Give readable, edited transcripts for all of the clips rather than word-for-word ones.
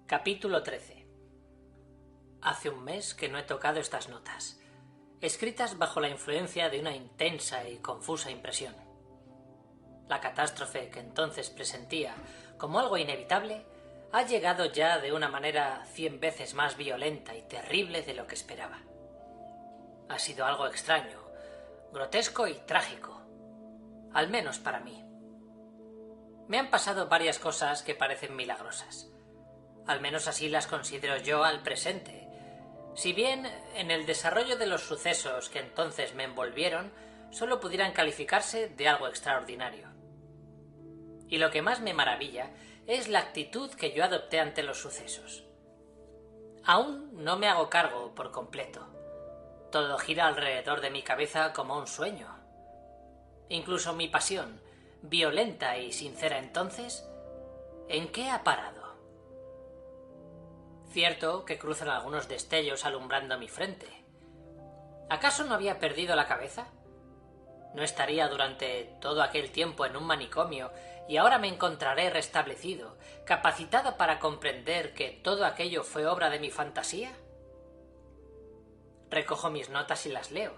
Capítulo 13. Hace un mes que no he tocado estas notas, escritas bajo la influencia de una intensa y confusa impresión. La catástrofe que entonces presentía como algo inevitable ha llegado ya de una manera 100 veces más violenta y terrible de lo que esperaba. Ha sido algo extraño, grotesco y trágico, al menos para mí. Me han pasado varias cosas que parecen milagrosas. Al menos así las considero yo al presente, si bien en el desarrollo de los sucesos que entonces me envolvieron solo pudieran calificarse de algo extraordinario. Y lo que más me maravilla es la actitud que yo adopté ante los sucesos. Aún no me hago cargo por completo. Todo gira alrededor de mi cabeza como un sueño. Incluso mi pasión, violenta y sincera entonces, ¿en qué ha parado? Cierto que cruzan algunos destellos alumbrando mi frente. ¿Acaso no había perdido la cabeza? ¿No estaría durante todo aquel tiempo en un manicomio y ahora me encontraré restablecido, capacitado para comprender que todo aquello fue obra de mi fantasía? Recojo mis notas y las leo.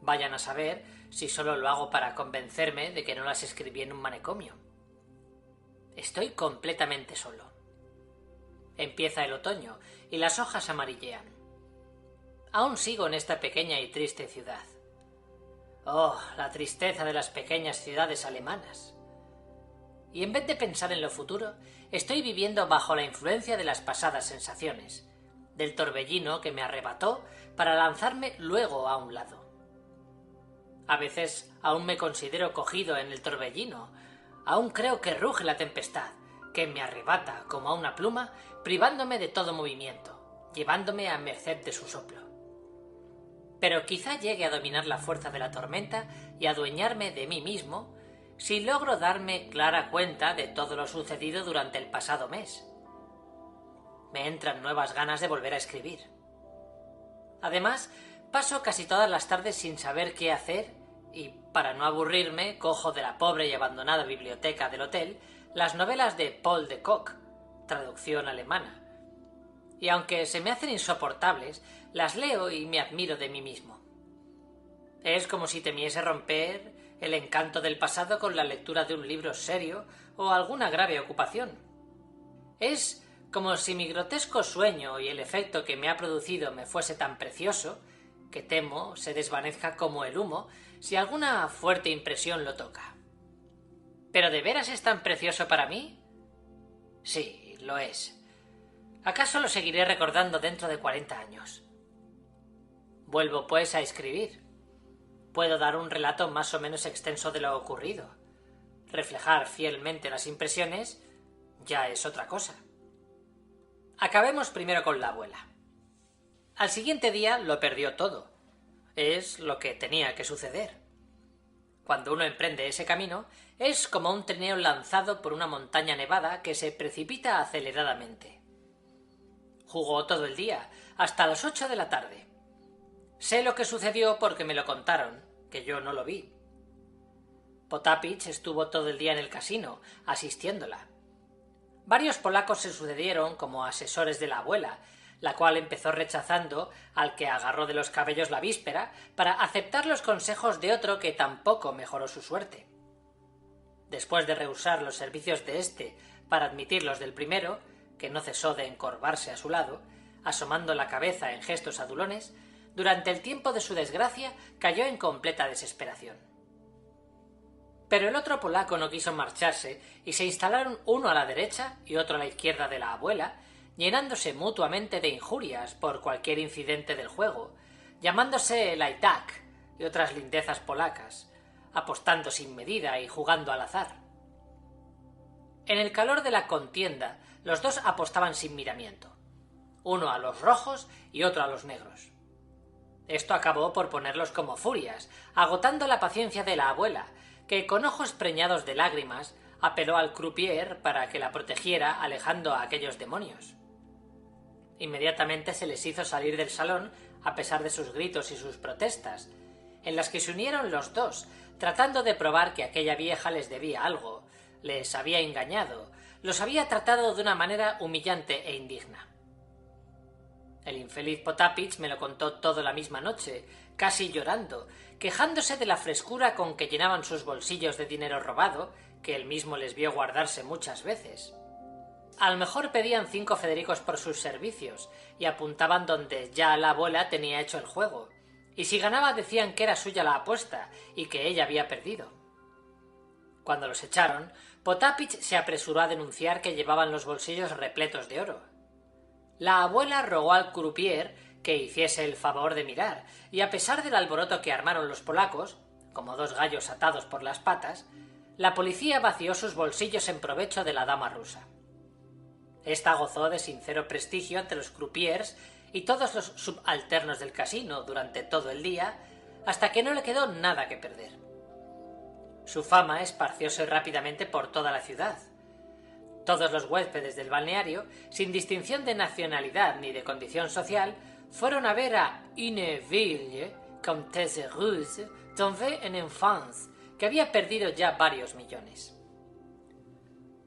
Vayan a saber si solo lo hago para convencerme de que no las escribí en un manicomio. Estoy completamente solo. Empieza el otoño y las hojas amarillean. Aún sigo en esta pequeña y triste ciudad. Oh, la tristeza de las pequeñas ciudades alemanas. Y en vez de pensar en lo futuro, estoy viviendo bajo la influencia de las pasadas sensaciones, del torbellino que me arrebató para lanzarme luego a un lado. A veces aún me considero cogido en el torbellino, aún creo que ruge la tempestad, que me arrebata como a una pluma, privándome de todo movimiento, llevándome a merced de su soplo. Pero quizá llegue a dominar la fuerza de la tormenta y adueñarme de mí mismo si logro darme clara cuenta de todo lo sucedido durante el pasado mes. Me entran nuevas ganas de volver a escribir. Además, paso casi todas las tardes sin saber qué hacer y, para no aburrirme, cojo de la pobre y abandonada biblioteca del hotel las novelas de Paul de Kock, traducción alemana. Y aunque se me hacen insoportables, las leo y me admiro de mí mismo. Es como si temiese romper el encanto del pasado con la lectura de un libro serio o alguna grave ocupación. Es como si mi grotesco sueño y el efecto que me ha producido me fuese tan precioso que temo se desvanezca como el humo si alguna fuerte impresión lo toca. ¿Pero de veras es tan precioso para mí? Sí, lo es. ¿Acaso lo seguiré recordando dentro de 40 años? Vuelvo, pues, a escribir. Puedo dar un relato más o menos extenso de lo ocurrido. Reflejar fielmente las impresiones ya es otra cosa. Acabemos primero con la abuela. Al siguiente día lo perdió todo. Es lo que tenía que suceder. Cuando uno emprende ese camino, es como un trineo lanzado por una montaña nevada que se precipita aceleradamente. Jugó todo el día, hasta las 8 de la tarde. Sé lo que sucedió porque me lo contaron, que yo no lo vi. Potapich estuvo todo el día en el casino, asistiéndola. Varios polacos se sucedieron como asesores de la abuela, la cual empezó rechazando al que agarró de los cabellos la víspera para aceptar los consejos de otro que tampoco mejoró su suerte. Después de rehusar los servicios de éste para admitir los del primero, que no cesó de encorvarse a su lado, asomando la cabeza en gestos adulones, durante el tiempo de su desgracia cayó en completa desesperación. Pero el otro polaco no quiso marcharse y se instalaron uno a la derecha y otro a la izquierda de la abuela, llenándose mutuamente de injurias por cualquier incidente del juego, llamándose lajdak y otras lindezas polacas, apostando sin medida y jugando al azar. En el calor de la contienda, los dos apostaban sin miramiento, uno a los rojos y otro a los negros. Esto acabó por ponerlos como furias, agotando la paciencia de la abuela, que con ojos preñados de lágrimas apeló al croupier para que la protegiera alejando a aquellos demonios. Inmediatamente se les hizo salir del salón a pesar de sus gritos y sus protestas, en las que se unieron los dos, tratando de probar que aquella vieja les debía algo, les había engañado, los había tratado de una manera humillante e indigna. El infeliz Potapich me lo contó todo la misma noche, casi llorando, quejándose de la frescura con que llenaban sus bolsillos de dinero robado, que él mismo les vio guardarse muchas veces. A lo mejor pedían 5 Federicos por sus servicios y apuntaban donde ya la abuela tenía hecho el juego, y si ganaba decían que era suya la apuesta y que ella había perdido. Cuando los echaron, Potapich se apresuró a denunciar que llevaban los bolsillos repletos de oro. La abuela rogó al croupier que hiciese el favor de mirar, y a pesar del alboroto que armaron los polacos, como 2 gallos atados por las patas, la policía vació sus bolsillos en provecho de la dama rusa. Esta gozó de sincero prestigio ante los croupiers y todos los subalternos del casino durante todo el día, hasta que no le quedó nada que perder. Su fama esparcióse rápidamente por toda la ciudad. Todos los huéspedes del balneario, sin distinción de nacionalidad ni de condición social, fueron a ver a une vieille comtesse russe tombée en enfance, que había perdido ya varios millones.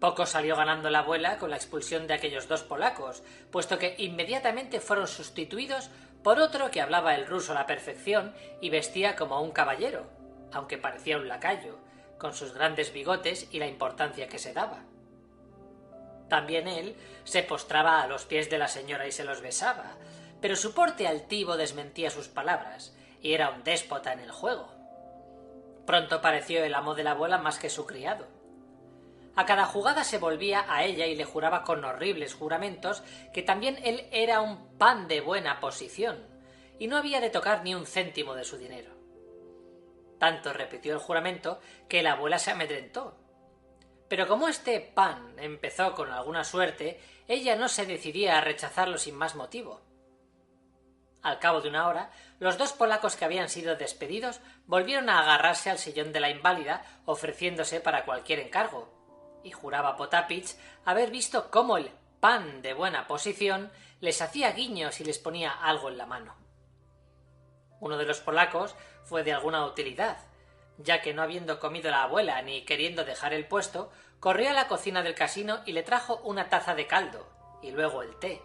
Poco salió ganando la abuela con la expulsión de aquellos 2 polacos, puesto que inmediatamente fueron sustituidos por otro que hablaba el ruso a la perfección y vestía como un caballero, aunque parecía un lacayo, con sus grandes bigotes y la importancia que se daba. También él se postraba a los pies de la señora y se los besaba, pero su porte altivo desmentía sus palabras, y era un déspota en el juego. Pronto pareció el amo de la abuela más que su criado. A cada jugada se volvía a ella y le juraba con horribles juramentos que también él era un pan de buena posición, y no había de tocar ni un céntimo de su dinero. Tanto repitió el juramento que la abuela se amedrentó. Pero como este pan empezó con alguna suerte, ella no se decidía a rechazarlo sin más motivo. Al cabo de una hora, los 2 polacos que habían sido despedidos volvieron a agarrarse al sillón de la inválida, ofreciéndose para cualquier encargo, y juraba Potapich haber visto cómo el pan de buena posición les hacía guiños y les ponía algo en la mano. Uno de los polacos fue de alguna utilidad, ya que no habiendo comido la abuela ni queriendo dejar el puesto, corrió a la cocina del casino y le trajo una taza de caldo, y luego el té.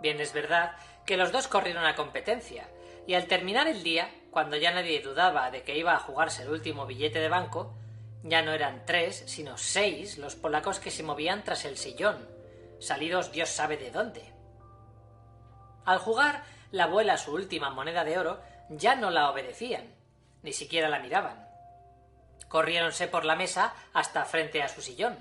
Bien es verdad que los 2 corrieron a competencia, y al terminar el día, cuando ya nadie dudaba de que iba a jugarse el último billete de banco, ya no eran 3, sino 6 los polacos que se movían tras el sillón, salidos Dios sabe de dónde. Al jugar la abuela su última moneda de oro, ya no la obedecían, ni siquiera la miraban. Corriéronse por la mesa hasta frente a su sillón.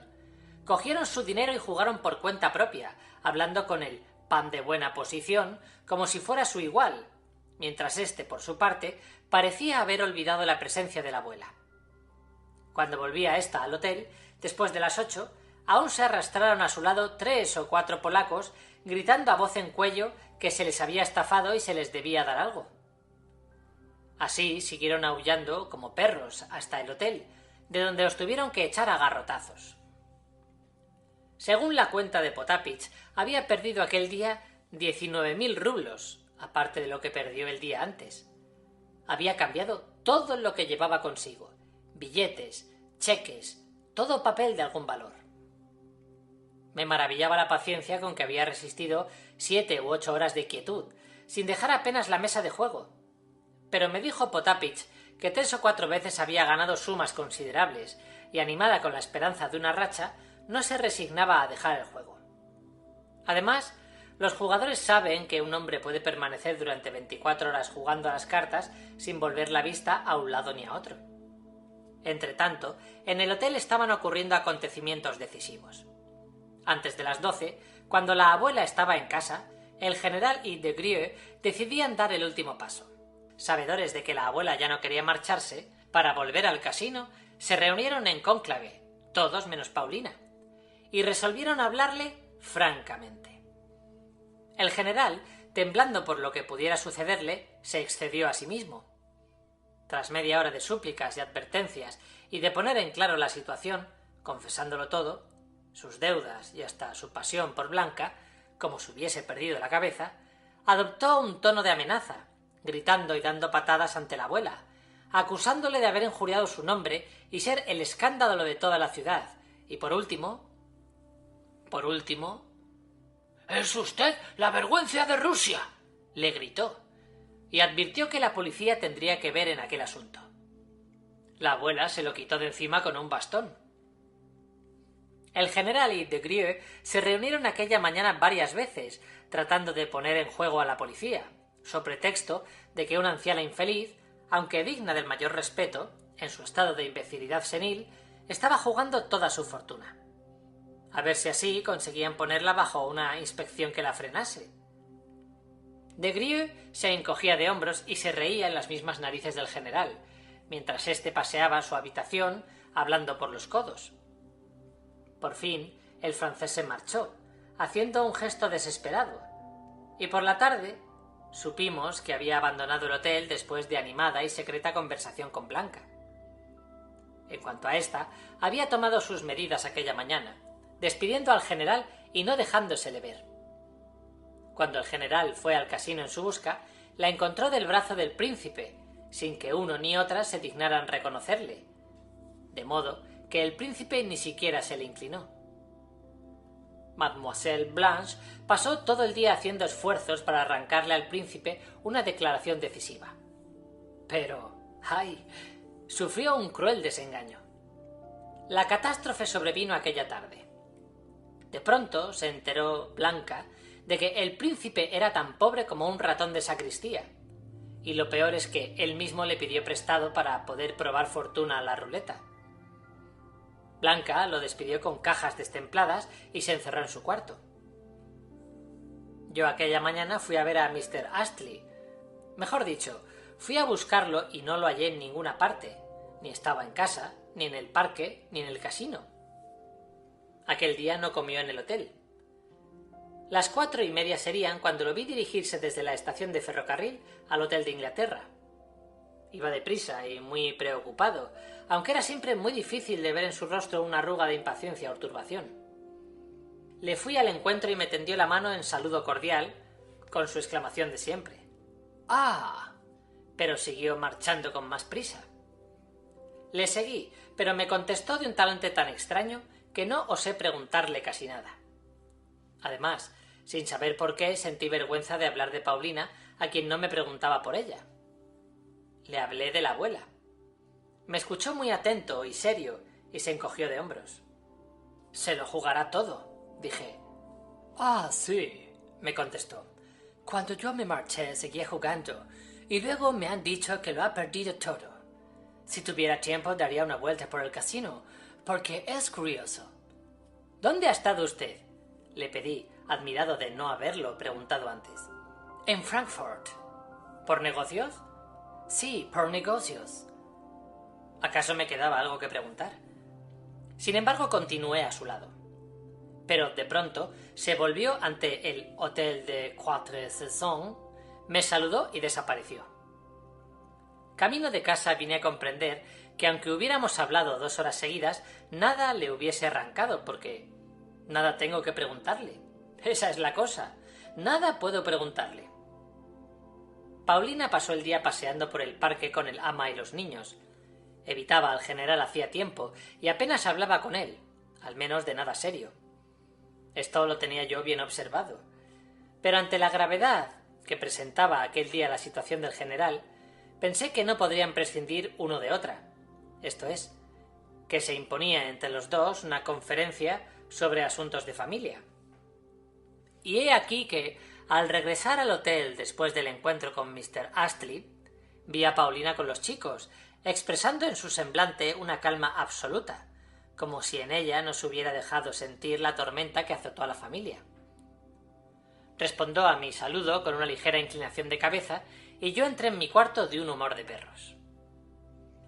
Cogieron su dinero y jugaron por cuenta propia, hablando con el pan de buena posición como si fuera su igual, mientras éste, por su parte, parecía haber olvidado la presencia de la abuela. Cuando volvía ésta al hotel, después de las 8, aún se arrastraron a su lado 3 o 4 polacos, gritando a voz en cuello que se les había estafado y se les debía dar algo. Así siguieron aullando como perros hasta el hotel, de donde los tuvieron que echar a garrotazos. Según la cuenta de Potapich, había perdido aquel día 19.000 rublos, aparte de lo que perdió el día antes. Había cambiado todo lo que llevaba consigo: billetes, cheques, todo papel de algún valor. Me maravillaba la paciencia con que había resistido 7 u 8 horas de quietud, sin dejar apenas la mesa de juego. Pero me dijo Potapich que 3 o 4 veces había ganado sumas considerables, y animada con la esperanza de una racha, no se resignaba a dejar el juego. Además, los jugadores saben que un hombre puede permanecer durante 24 horas jugando a las cartas sin volver la vista a un lado ni a otro. Entretanto, en el hotel estaban ocurriendo acontecimientos decisivos. Antes de las 12, cuando la abuela estaba en casa, el general y de Grieux decidían dar el último paso. Sabedores de que la abuela ya no quería marcharse, para volver al casino, se reunieron en cónclave, todos menos Paulina, y resolvieron hablarle francamente. El general, temblando por lo que pudiera sucederle, se excedió a sí mismo. Tras media hora de súplicas y advertencias y de poner en claro la situación, confesándolo todo, sus deudas y hasta su pasión por Blanca, como si hubiese perdido la cabeza, adoptó un tono de amenaza, gritando y dando patadas ante la abuela, acusándole de haber injuriado su nombre y ser el escándalo de toda la ciudad, y por último, Por último, «¡Es usted la vergüenza de Rusia!», le gritó, y advirtió que la policía tendría que ver en aquel asunto. La abuela se lo quitó de encima con un bastón. El general y de Grieux se reunieron aquella mañana varias veces, tratando de poner en juego a la policía, so pretexto de que una anciana infeliz, aunque digna del mayor respeto, en su estado de imbecilidad senil, estaba jugando toda su fortuna. A ver si así conseguían ponerla bajo una inspección que la frenase. De Grieux se encogía de hombros y se reía en las mismas narices del general, mientras éste paseaba su habitación hablando por los codos. Por fin, el francés se marchó, haciendo un gesto desesperado, y por la tarde supimos que había abandonado el hotel después de animada y secreta conversación con Blanca. En cuanto a ésta, había tomado sus medidas aquella mañana, despidiendo al general y no dejándosele ver. Cuando el general fue al casino en su busca, la encontró del brazo del príncipe, sin que uno ni otra se dignaran reconocerle, de modo que el príncipe ni siquiera se le inclinó. Mademoiselle Blanche pasó todo el día haciendo esfuerzos para arrancarle al príncipe una declaración decisiva. Pero, ¡ay!, sufrió un cruel desengaño. La catástrofe sobrevino aquella tarde. De pronto se enteró Blanca de que el príncipe era tan pobre como un ratón de sacristía, y lo peor es que él mismo le pidió prestado para poder probar fortuna a la ruleta. Blanca lo despidió con cajas destempladas y se encerró en su cuarto. Yo aquella mañana fui a ver a Mr. Astley. Mejor dicho, fui a buscarlo y no lo hallé en ninguna parte. Ni estaba en casa, ni en el parque, ni en el casino. Aquel día no comió en el hotel. Las 4:30 serían cuando lo vi dirigirse desde la estación de ferrocarril al Hotel de Inglaterra. Iba deprisa y muy preocupado, aunque era siempre muy difícil de ver en su rostro una arruga de impaciencia o turbación. Le fui al encuentro y me tendió la mano en saludo cordial, con su exclamación de siempre. «¡Ah!», pero siguió marchando con más prisa. Le seguí, pero me contestó de un talante tan extraño que no osé preguntarle casi nada. Además, sin saber por qué, sentí vergüenza de hablar de Paulina, a quien no me preguntaba por ella. Le hablé de la abuela. Me escuchó muy atento y serio, y se encogió de hombros. «Se lo jugará todo», dije. «Ah, sí», me contestó. «Cuando yo me marché seguía jugando, y luego me han dicho que lo ha perdido todo. Si tuviera tiempo daría una vuelta por el casino, porque es curioso». «¿Dónde ha estado usted?», le pedí, admirado de no haberlo preguntado antes. «En Frankfurt». «¿Por negocios?». «Sí, por negocios». ¿Acaso me quedaba algo que preguntar? Sin embargo, continué a su lado. Pero de pronto se volvió ante el Hotel de Quatre Saisons, me saludó y desapareció. Camino de casa vine a comprender que aunque hubiéramos hablado 2 horas seguidas, nada le hubiese arrancado, porque nada tengo que preguntarle. Esa es la cosa. Nada puedo preguntarle. Paulina pasó el día paseando por el parque con el ama y los niños. Evitaba al general hacía tiempo y apenas hablaba con él, al menos de nada serio. Esto lo tenía yo bien observado. Pero ante la gravedad que presentaba aquel día la situación del general, pensé que no podrían prescindir uno de otra. Esto es, que se imponía entre los dos una conferencia sobre asuntos de familia. Y he aquí que, al regresar al hotel después del encuentro con Mr. Astley, vi a Paulina con los chicos, expresando en su semblante una calma absoluta, como si en ella no se hubiera dejado sentir la tormenta que azotó a la familia. Respondió a mi saludo con una ligera inclinación de cabeza y yo entré en mi cuarto de un humor de perros.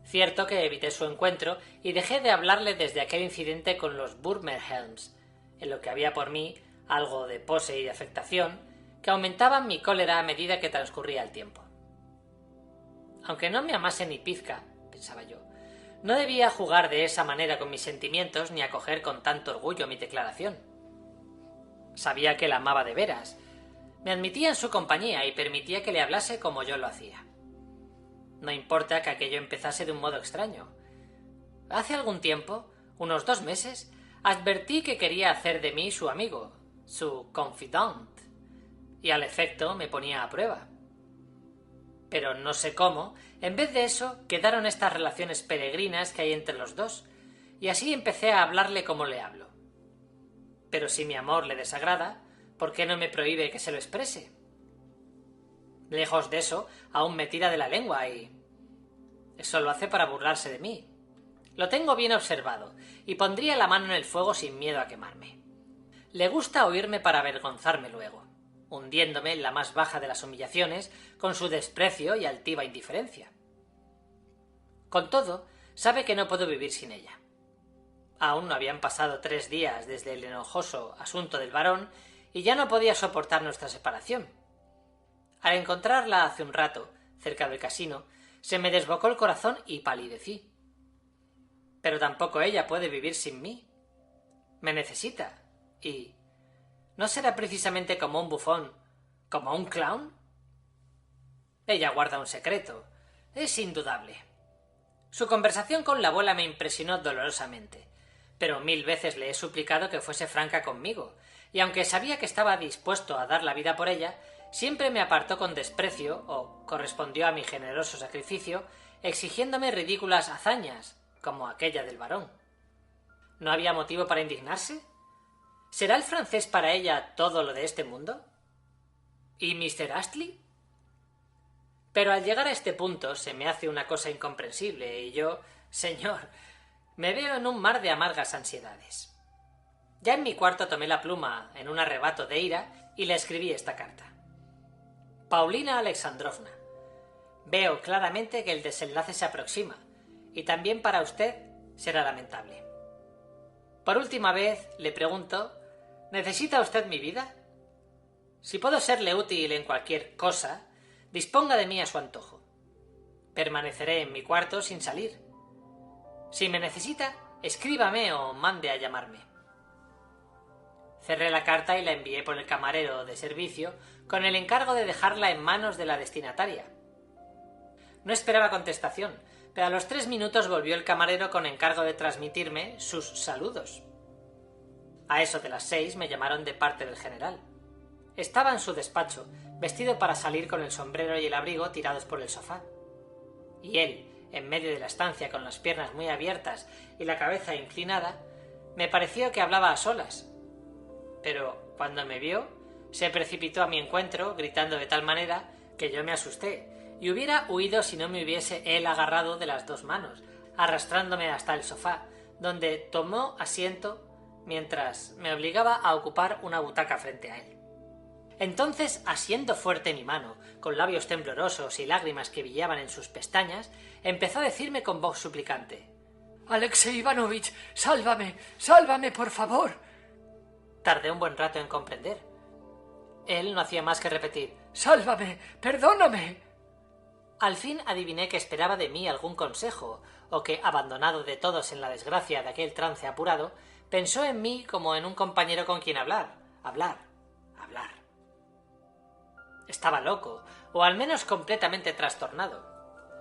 Cierto que evité su encuentro y dejé de hablarle desde aquel incidente con los Burmerhelms, en lo que había por mí algo de pose y de afectación que aumentaban mi cólera a medida que transcurría el tiempo. Aunque no me amase ni pizca, pensaba yo, no debía jugar de esa manera con mis sentimientos ni acoger con tanto orgullo mi declaración. Sabía que la amaba de veras. Me admitía en su compañía y permitía que le hablase como yo lo hacía. No importa que aquello empezase de un modo extraño. Hace algún tiempo, unos 2 meses, Advertí que quería hacer de mí su amigo, su confidant, y al efecto me ponía a prueba. Pero no sé cómo, en vez de eso, quedaron estas relaciones peregrinas que hay entre los dos, y así empecé a hablarle como le hablo. Pero si mi amor le desagrada, ¿por qué no me prohíbe que se lo exprese? Lejos de eso, aún me tira de la lengua y... eso lo hace para burlarse de mí. Lo tengo bien observado, y pondría la mano en el fuego sin miedo a quemarme. Le gusta oírme para avergonzarme luego, hundiéndome en la más baja de las humillaciones con su desprecio y altiva indiferencia. Con todo, sabe que no puedo vivir sin ella. Aún no habían pasado 3 días desde el enojoso asunto del varón y ya no podía soportar nuestra separación. Al encontrarla hace un rato, cerca del casino, se me desbocó el corazón y palidecí. Pero tampoco ella puede vivir sin mí. Me necesita. Y... ¿no será precisamente como un bufón, como un clown? Ella guarda un secreto. Es indudable. Su conversación con la abuela me impresionó dolorosamente, pero 1000 veces le he suplicado que fuese franca conmigo, y aunque sabía que estaba dispuesto a dar la vida por ella, siempre me apartó con desprecio o correspondió a mi generoso sacrificio, exigiéndome ridículas hazañas, como aquella del varón. ¿No había motivo para indignarse? ¿Será el francés para ella todo lo de este mundo? ¿Y Mr. Astley? Pero al llegar a este punto se me hace una cosa incomprensible y yo, señor, me veo en un mar de amargas ansiedades. Ya en mi cuarto tomé la pluma en un arrebato de ira y le escribí esta carta. Paulina Alexandrovna, veo claramente que el desenlace se aproxima y también para usted será lamentable. Por última vez le pregunto, ¿necesita usted mi vida? Si puedo serle útil en cualquier cosa, disponga de mí a su antojo. Permaneceré en mi cuarto sin salir. Si me necesita, escríbame o mande a llamarme. Cerré la carta y la envié por el camarero de servicio con el encargo de dejarla en manos de la destinataria. No esperaba contestación, pero a los 3 minutos volvió el camarero con encargo de transmitirme sus saludos. A eso de las 6 me llamaron de parte del general. Estaba en su despacho, vestido para salir con el sombrero y el abrigo tirados por el sofá. Y él, en medio de la estancia con las piernas muy abiertas y la cabeza inclinada, me pareció que hablaba a solas. Pero cuando me vio, se precipitó a mi encuentro, gritando de tal manera que yo me asusté, y hubiera huido si no me hubiese él agarrado de las 2 manos, arrastrándome hasta el sofá, donde tomó asiento mientras me obligaba a ocupar una butaca frente a él. Entonces, asiendo fuerte mi mano, con labios temblorosos y lágrimas que brillaban en sus pestañas, empezó a decirme con voz suplicante: «Alexei Ivanovich, sálvame, sálvame, por favor». Tardé un buen rato en comprender. Él no hacía más que repetir: «Sálvame, perdóname». Al fin adiviné que esperaba de mí algún consejo, o que, abandonado de todos en la desgracia de aquel trance apurado, pensó en mí como en un compañero con quien hablar. Estaba loco, o al menos completamente trastornado.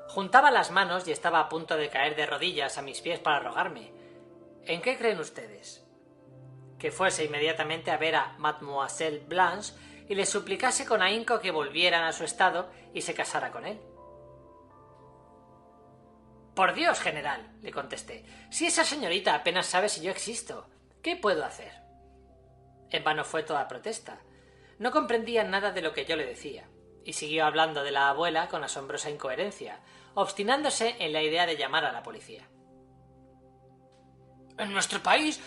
Juntaba las manos y estaba a punto de caer de rodillas a mis pies para rogarme. ¿En qué creen ustedes? Que fuese inmediatamente a ver a Mademoiselle Blanche y le suplicase con ahínco que volvieran a su estado y se casara con él. «Por Dios, general», le contesté, «si esa señorita apenas sabe si yo existo, ¿qué puedo hacer?» En vano fue toda protesta. No comprendía nada de lo que yo le decía, y siguió hablando de la abuela con asombrosa incoherencia, obstinándose en la idea de llamar a la policía. «¡En nuestro país!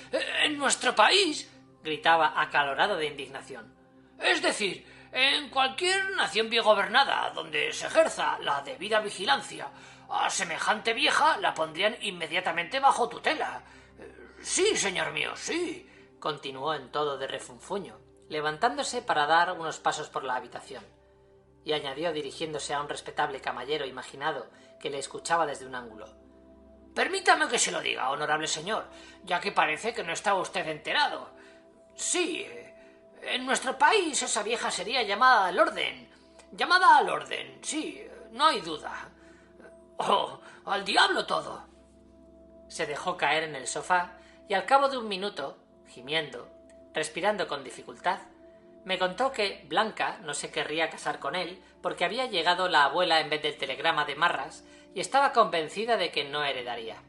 ¡En nuestro país!», gritaba acalorado de indignación. «Es decir, en cualquier nación bien gobernada, donde se ejerza la debida vigilancia, a semejante vieja la pondrían inmediatamente bajo tutela. Sí, señor mío, sí», continuó en todo de refunfuño, levantándose para dar unos pasos por la habitación, y añadió dirigiéndose a un respetable caballero imaginado que le escuchaba desde un ángulo: «Permítame que se lo diga, honorable señor, ya que parece que no está usted enterado. Sí, en nuestro país esa vieja sería llamada al orden. Llamada al orden, sí, no hay duda. ¡Oh, al diablo todo!». Se dejó caer en el sofá y al cabo de un minuto, gimiendo, respirando con dificultad, me contó que Blanca no se querría casar con él porque había llegado la abuela en vez del telegrama de Marras y estaba convencida de que no heredaría.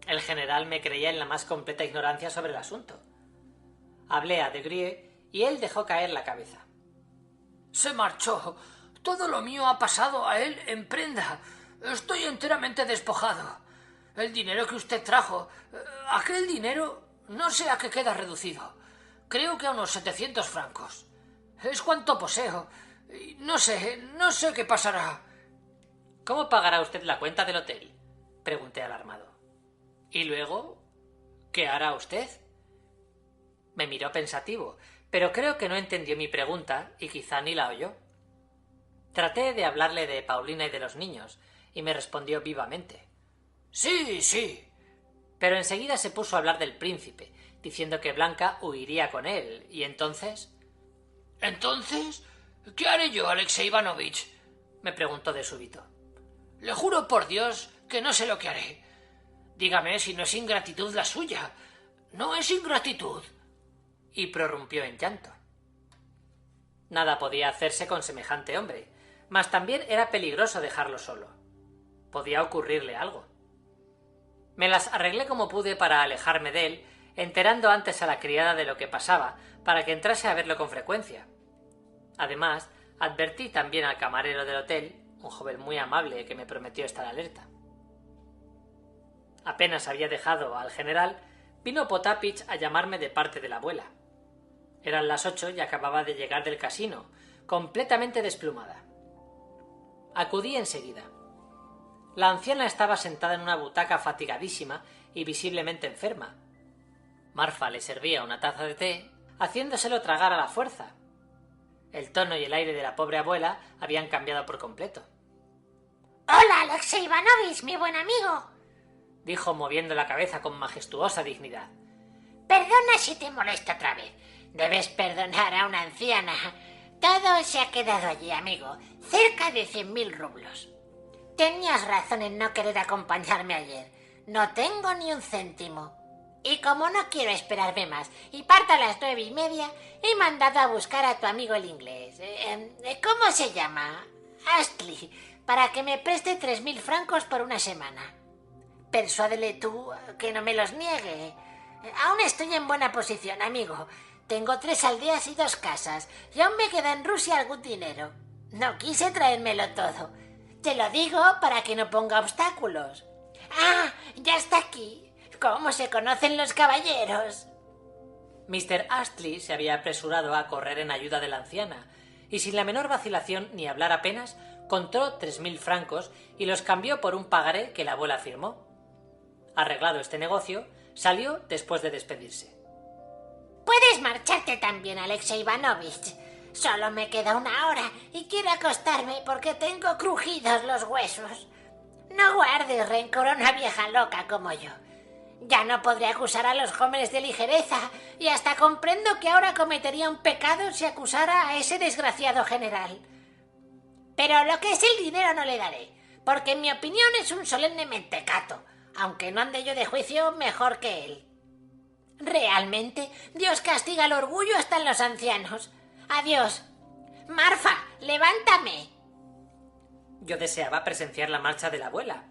El general me creía en la más completa ignorancia sobre el asunto. Hablé a Degrieux y él dejó caer la cabeza. «Se marchó. Todo lo mío ha pasado a él en prenda. Estoy enteramente despojado. El dinero que usted trajo, aquel dinero, no sé a qué queda reducido. Creo que a unos 700 francos. Es cuanto poseo. No sé qué pasará». «¿Cómo pagará usted la cuenta del hotel?», pregunté alarmado. «¿Y luego? ¿Qué hará usted?». Me miró pensativo, pero creo que no entendió mi pregunta y quizá ni la oyó. Traté de hablarle de Paulina y de los niños, y me respondió vivamente. «Sí, sí». Pero enseguida se puso a hablar del príncipe, diciendo que Blanca huiría con él, y entonces... «¿Entonces? ¿Qué haré yo, Alexei Ivanovich?», me preguntó de súbito. «Le juro por Dios que no sé lo que haré. Dígame si no es ingratitud la suya. No es ingratitud». Y prorrumpió en llanto. Nada podía hacerse con semejante hombre, mas también era peligroso dejarlo solo. Podía ocurrirle algo. Me las arreglé como pude para alejarme de él, enterando antes a la criada de lo que pasaba, para que entrase a verlo con frecuencia. Además, advertí también al camarero del hotel, un joven muy amable que me prometió estar alerta. Apenas había dejado al general, vino Potapich a llamarme de parte de la abuela. Eran las 8 y acababa de llegar del casino, completamente desplumada. Acudí enseguida. La anciana estaba sentada en una butaca fatigadísima y visiblemente enferma. Marfa le servía una taza de té, haciéndoselo tragar a la fuerza. El tono y el aire de la pobre abuela habían cambiado por completo. «Hola, Alexei Ivanovich, mi buen amigo», dijo moviendo la cabeza con majestuosa dignidad. «Perdona si te molesto otra vez. Debes perdonar a una anciana. Todo se ha quedado allí, amigo. Cerca de 100.000 rublos. Tenías razón en no querer acompañarme ayer. No tengo ni un céntimo. Y como no quiero esperarme más y parto a las 9:30, he mandado a buscar a tu amigo el inglés. ¿Cómo se llama? Astley, para que me preste 3.000 francos por una semana. Persuádele tú que no me los niegue. Aún estoy en buena posición, amigo. Tengo 3 aldeas y 2 casas, y aún me queda en Rusia algún dinero. No quise traérmelo todo. Te lo digo para que no ponga obstáculos. ¡Ah! ¡Ya está aquí! ¿Cómo se conocen los caballeros? Mr. Astley se había apresurado a correr en ayuda de la anciana, y sin la menor vacilación ni hablar apenas, contó 3.000 francos y los cambió por un pagaré que la abuela firmó. Arreglado este negocio, salió después de despedirse. Puedes marcharte también, Alexei Ivanovich. Solo me queda 1 hora y quiero acostarme porque tengo crujidos los huesos. No guardes rencor a una vieja loca como yo. Ya no podré acusar a los jóvenes de ligereza y hasta comprendo que ahora cometería un pecado si acusara a ese desgraciado general. Pero lo que es el dinero no le daré, porque en mi opinión es un solemne mentecato, aunque no ande yo de juicio mejor que él. Realmente, Dios castiga el orgullo hasta en los ancianos. Adiós. Marfa, levántame. Yo deseaba presenciar la marcha de la abuela.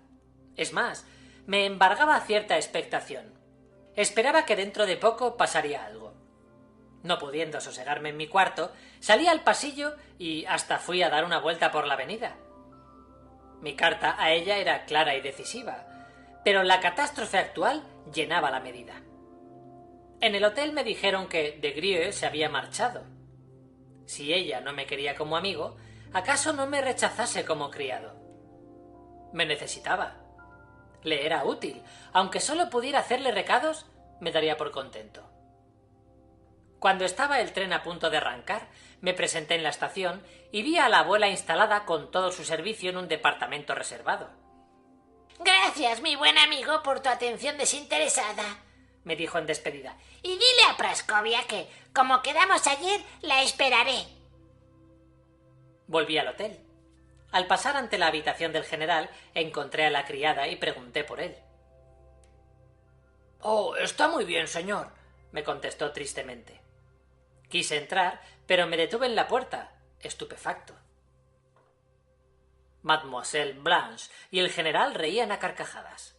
Es más, me embargaba cierta expectación. Esperaba que dentro de poco pasaría algo. No pudiendo sosegarme en mi cuarto, salí al pasillo y hasta fui a dar una vuelta por la avenida. Mi carta a ella era clara y decisiva, pero la catástrofe actual llenaba la medida. En el hotel me dijeron que Degrieux se había marchado. Si ella no me quería como amigo, ¿acaso no me rechazase como criado? Me necesitaba. Le era útil. Aunque solo pudiera hacerle recados, me daría por contento. Cuando estaba el tren a punto de arrancar, me presenté en la estación y vi a la abuela instalada con todo su servicio en un departamento reservado. Gracias, mi buen amigo, por tu atención desinteresada, me dijo en despedida. Y dile a Praskovia que, como quedamos ayer, la esperaré. Volví al hotel. Al pasar ante la habitación del general, encontré a la criada y pregunté por él. Oh, está muy bien, señor, me contestó tristemente. Quise entrar, pero me detuve en la puerta, estupefacto. Mademoiselle Blanche y el general reían a carcajadas.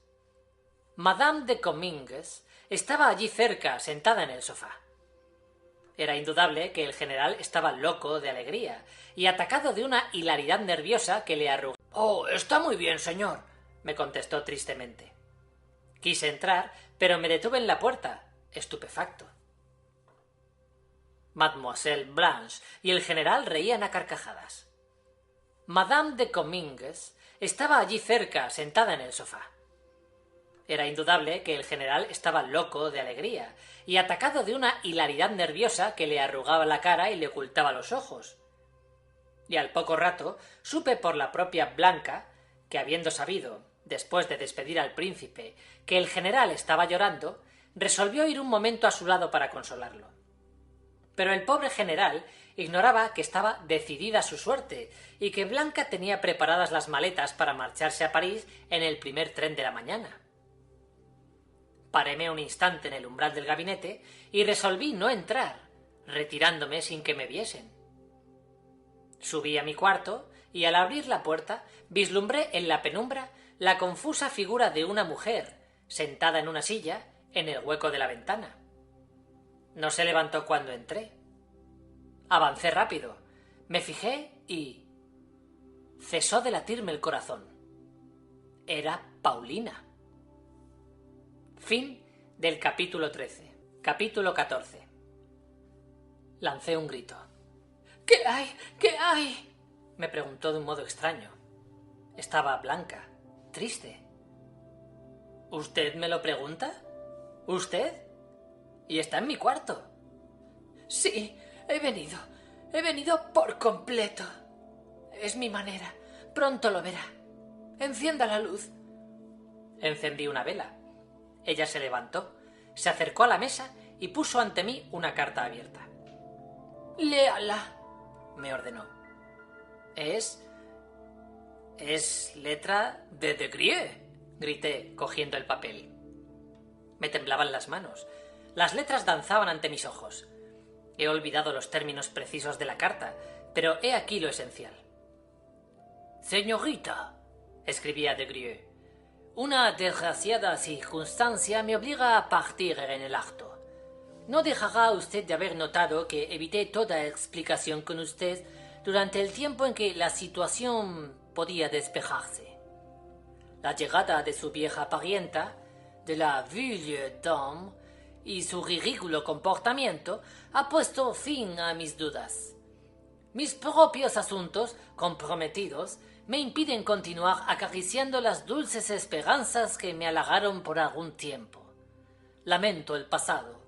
Madame de Comminges estaba allí cerca, sentada en el sofá. Era indudable que el general estaba loco de alegría y atacado de una hilaridad nerviosa que le arrugó. Oh, está muy bien, señor, me contestó tristemente. Quise entrar, pero me detuve en la puerta, estupefacto. Mademoiselle Blanche y el general reían a carcajadas. Madame de Comminges estaba allí cerca, sentada en el sofá. Era indudable que el general estaba loco de alegría y atacado de una hilaridad nerviosa que le arrugaba la cara y le ocultaba los ojos. Y al poco rato supe por la propia Blanca que, habiendo sabido, después de despedir al príncipe, que el general estaba llorando, resolvió ir un momento a su lado para consolarlo. Pero el pobre general ignoraba que estaba decidida su suerte y que Blanca tenía preparadas las maletas para marcharse a París en el primer tren de la mañana. Paréme un instante en el umbral del gabinete y resolví no entrar, retirándome sin que me viesen. Subí a mi cuarto y al abrir la puerta vislumbré en la penumbra la confusa figura de una mujer sentada en una silla en el hueco de la ventana. No se levantó cuando entré. Avancé rápido, me fijé y cesó de latirme el corazón. Era Paulina. Fin del capítulo 13. Capítulo 14. Lancé un grito. ¿Qué hay? ¿Qué hay? Me preguntó de un modo extraño. Estaba blanca, triste. ¿Usted me lo pregunta? ¿Usted? ¿Y está en mi cuarto? Sí, he venido por completo. Es mi manera. Pronto lo verá. Encienda la luz. Encendí una vela. Ella se levantó, se acercó a la mesa y puso ante mí una carta abierta. «Léala», me ordenó. Es letra de Grieux», grité, cogiendo el papel. Me temblaban las manos. Las letras danzaban ante mis ojos. He olvidado los términos precisos de la carta, pero he aquí lo esencial. «Señorita», escribía de Grieux, «una desgraciada circunstancia me obliga a partir en el acto. No dejará usted de haber notado que evité toda explicación con usted durante el tiempo en que la situación podía despejarse. La llegada de su vieja parienta, de la vieille dame, y su ridículo comportamiento ha puesto fin a mis dudas. Mis propios asuntos, comprometidos, me impiden continuar acariciando las dulces esperanzas que me halagaron por algún tiempo. Lamento el pasado,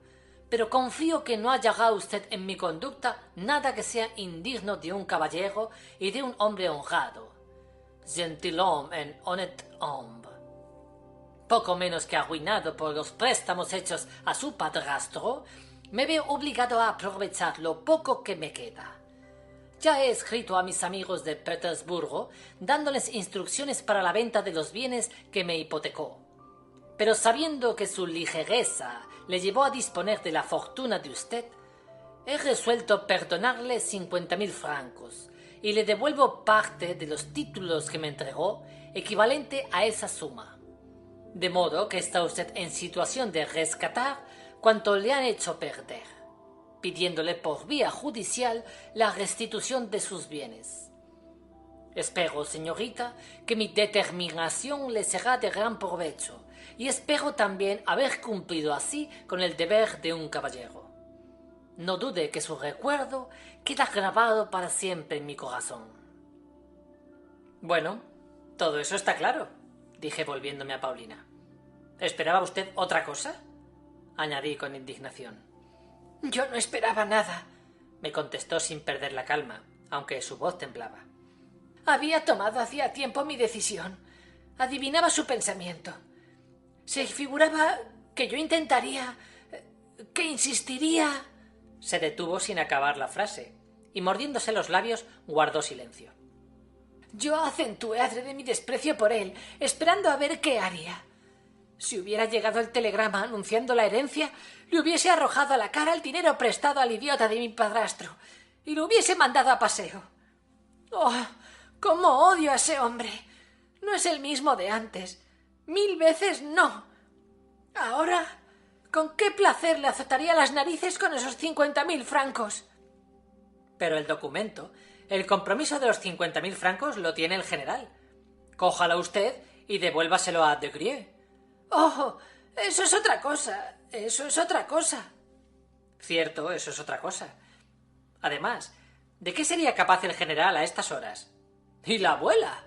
pero confío que no hallará usted en mi conducta nada que sea indigno de un caballero y de un hombre honrado. Gentilhomme en honnête homme. Poco menos que arruinado por los préstamos hechos a su padrastro, me veo obligado a aprovechar lo poco que me queda. Ya he escrito a mis amigos de Petersburgo dándoles instrucciones para la venta de los bienes que me hipotecó. Pero sabiendo que su ligereza le llevó a disponer de la fortuna de usted, he resuelto perdonarle 50.000 francos y le devuelvo parte de los títulos que me entregó, equivalente a esa suma. De modo que está usted en situación de rescatar cuanto le han hecho perder, pidiéndole por vía judicial la restitución de sus bienes. Espero, señorita, que mi determinación le será de gran provecho, y espero también haber cumplido así con el deber de un caballero. No dude que su recuerdo queda grabado para siempre en mi corazón. Bueno, todo eso está claro, dije volviéndome a Paulina. ¿Esperaba usted otra cosa?, añadí con indignación. Yo no esperaba nada, me contestó sin perder la calma, aunque su voz temblaba. Había tomado hacía tiempo mi decisión. Adivinaba su pensamiento. Se figuraba que yo intentaría, que insistiría. Se detuvo sin acabar la frase, y mordiéndose los labios guardó silencio. Yo acentué adrede mi desprecio por él, esperando a ver qué haría. Si hubiera llegado el telegrama anunciando la herencia, le hubiese arrojado a la cara el dinero prestado al idiota de mi padrastro y lo hubiese mandado a paseo. ¡Oh! ¡Cómo odio a ese hombre! No es el mismo de antes. 1000 veces no. Ahora, ¿con qué placer le azotaría las narices con esos 50.000 francos? Pero el documento, el compromiso de los 50.000 francos lo tiene el general. Cójalo usted y devuélvaselo a De Grieux. ¡Oh! Eso es otra cosa. Eso es otra cosa. Cierto, eso es otra cosa. Además, ¿de qué sería capaz el general a estas horas? ¿Y la abuela?,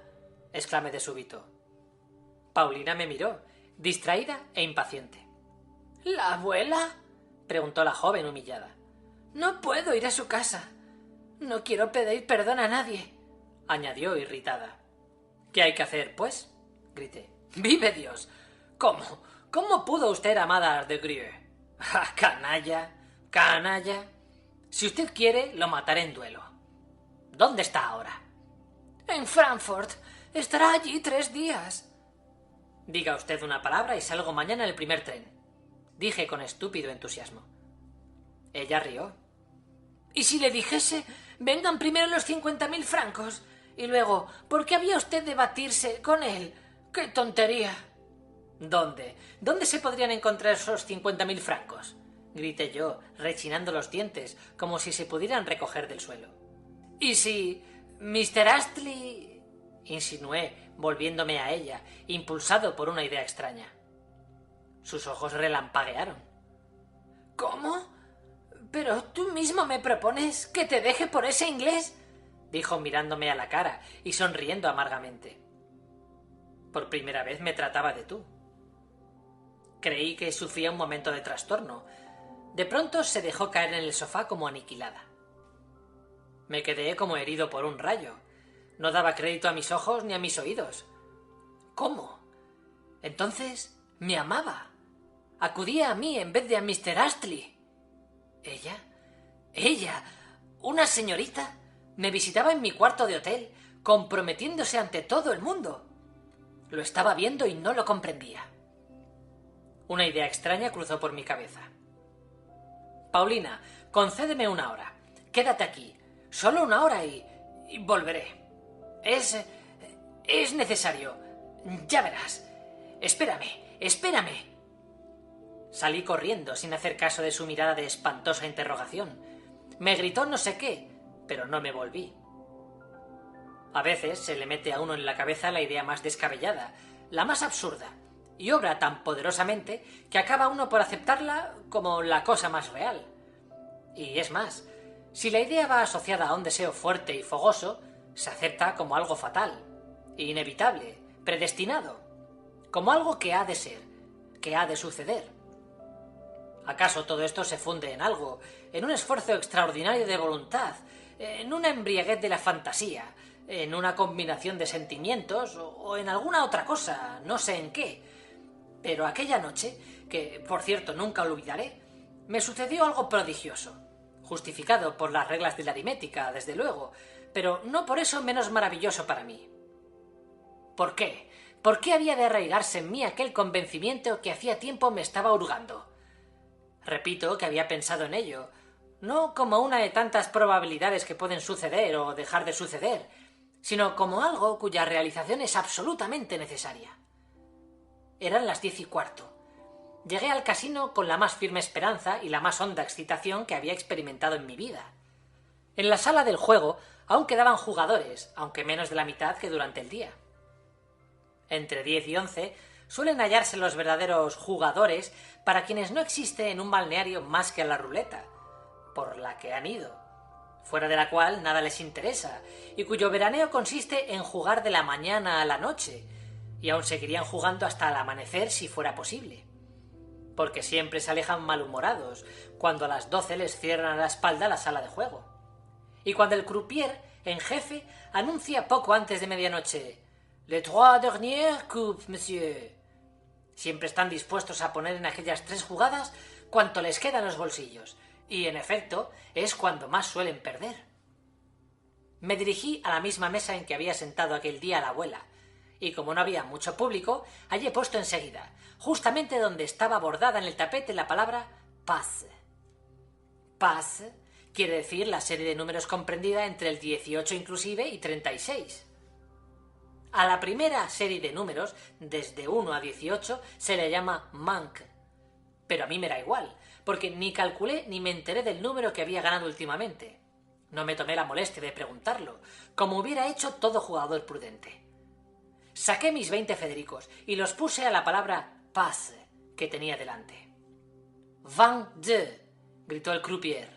exclamé de súbito. Paulina me miró, distraída e impaciente. ¿La abuela?, preguntó la joven humillada. No puedo ir a su casa. No quiero pedir perdón a nadie, añadió irritada. ¿Qué hay que hacer, pues?, grité. ¡Vive Dios! ¿Cómo? ¿Cómo pudo usted amar a De Grieux? ¡Ah, canalla! ¡Canalla! Si usted quiere, lo mataré en duelo. ¿Dónde está ahora? En Frankfurt. Estará allí 3 días. Diga usted una palabra y salgo mañana en el primer tren, dije con estúpido entusiasmo. Ella rió. ¿Y si le dijese, vengan primero los 50.000 francos y luego, ¿por qué había usted de batirse con él? ¡Qué tontería! ¿Dónde? ¿Dónde se podrían encontrar esos 50.000 francos? Grité yo, rechinando los dientes, como si se pudieran recoger del suelo. ¿Y si Mr. Astley...? Insinué, volviéndome a ella, impulsado por una idea extraña. Sus ojos relampaguearon. ¿Cómo? ¿Pero tú mismo me propones que te deje por ese inglés?, dijo mirándome a la cara y sonriendo amargamente. Por primera vez me trataba de tú. Creí que sufría un momento de trastorno. De pronto se dejó caer en el sofá como aniquilada. Me quedé como herido por un rayo. No daba crédito a mis ojos ni a mis oídos. ¿Cómo? Entonces me amaba. Acudía a mí en vez de a Mr. Astley. Ella, una señorita, me visitaba en mi cuarto de hotel, comprometiéndose ante todo el mundo. Lo estaba viendo y no lo comprendía. Una idea extraña cruzó por mi cabeza. Paulina, concédeme 1 hora. Quédate aquí. Solo 1 hora y volveré. Es necesario. Ya verás. Espérame. Salí corriendo sin hacer caso de su mirada de espantosa interrogación. Me gritó no sé qué, pero no me volví. A veces se le mete a uno en la cabeza la idea más descabellada, la más absurda, y obra tan poderosamente que acaba uno por aceptarla como la cosa más real. Y es más, si la idea va asociada a un deseo fuerte y fogoso, se acepta como algo fatal, inevitable, predestinado, como algo que ha de ser, que ha de suceder. ¿Acaso todo esto se funde en algo, en un esfuerzo extraordinario de voluntad, en una embriaguez de la fantasía, en una combinación de sentimientos o en alguna otra cosa, no sé en qué? Pero aquella noche, que por cierto nunca olvidaré, me sucedió algo prodigioso, justificado por las reglas de la aritmética, desde luego, pero no por eso menos maravilloso para mí. ¿Por qué? ¿Por qué había de arraigarse en mí aquel convencimiento que hacía tiempo me estaba hurgando? Repito que había pensado en ello, no como una de tantas probabilidades que pueden suceder o dejar de suceder, sino como algo cuya realización es absolutamente necesaria. Eran las 10:15. Llegué al casino con la más firme esperanza y la más honda excitación que había experimentado en mi vida. En la sala del juego aún quedaban jugadores, aunque menos de la mitad que durante el día. Entre 10 y 11 suelen hallarse los verdaderos jugadores para quienes no existe en un balneario más que la ruleta, por la que han ido, fuera de la cual nada les interesa, y cuyo veraneo consiste en jugar de la mañana a la noche, y aún seguirían jugando hasta el amanecer si fuera posible, porque siempre se alejan malhumorados cuando a las 12 les cierran a la espalda la sala de juego, y cuando el croupier en jefe anuncia poco antes de medianoche «Les 3 dernières coupes, monsieur». Siempre están dispuestos a poner en aquellas 3 jugadas cuanto les queda en los bolsillos, y en efecto es cuando más suelen perder. Me dirigí a la misma mesa en que había sentado aquel día a la abuela, y como no había mucho público, hallé puesto enseguida, justamente donde estaba bordada en el tapete la palabra Paz. Paz quiere decir la serie de números comprendida entre el 18 inclusive y 36. A la primera serie de números, desde 1 a 18, se le llama manque. Pero a mí me da igual, porque ni calculé ni me enteré del número que había ganado últimamente. No me tomé la molestia de preguntarlo, como hubiera hecho todo jugador prudente. Saqué mis 20 Federicos y los puse a la palabra Paz que tenía delante. 22, gritó el croupier.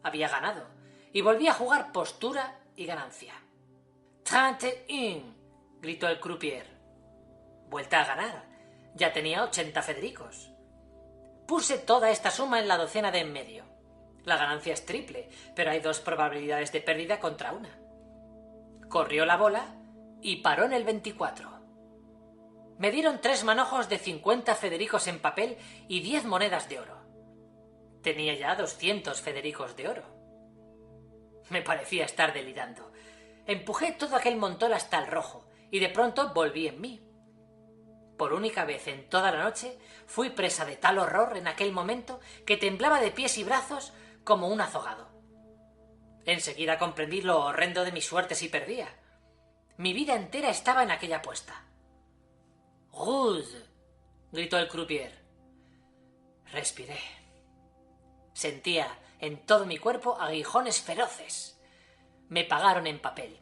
Había ganado, y volví a jugar postura y ganancia. 31, gritó el croupier. Vuelta a ganar. Ya tenía 80 Federicos. Puse toda esta suma en la docena de en medio. La ganancia es triple, pero hay 2 probabilidades de pérdida contra una. Corrió la bola y paró en el 24. Me dieron 3 manojos de 50 Federicos en papel y 10 monedas de oro. Tenía ya 200 Federicos de oro. Me parecía estar delirando. Empujé todo aquel montón hasta el rojo y de pronto volví en mí. Por única vez en toda la noche fui presa de tal horror en aquel momento que temblaba de pies y brazos como un azogado. Enseguida comprendí lo horrendo de mi suerte si perdía. Mi vida entera estaba en aquella apuesta. «Rouge», gritó el croupier. Respiré. Sentía en todo mi cuerpo aguijones feroces. Me pagaron en papel.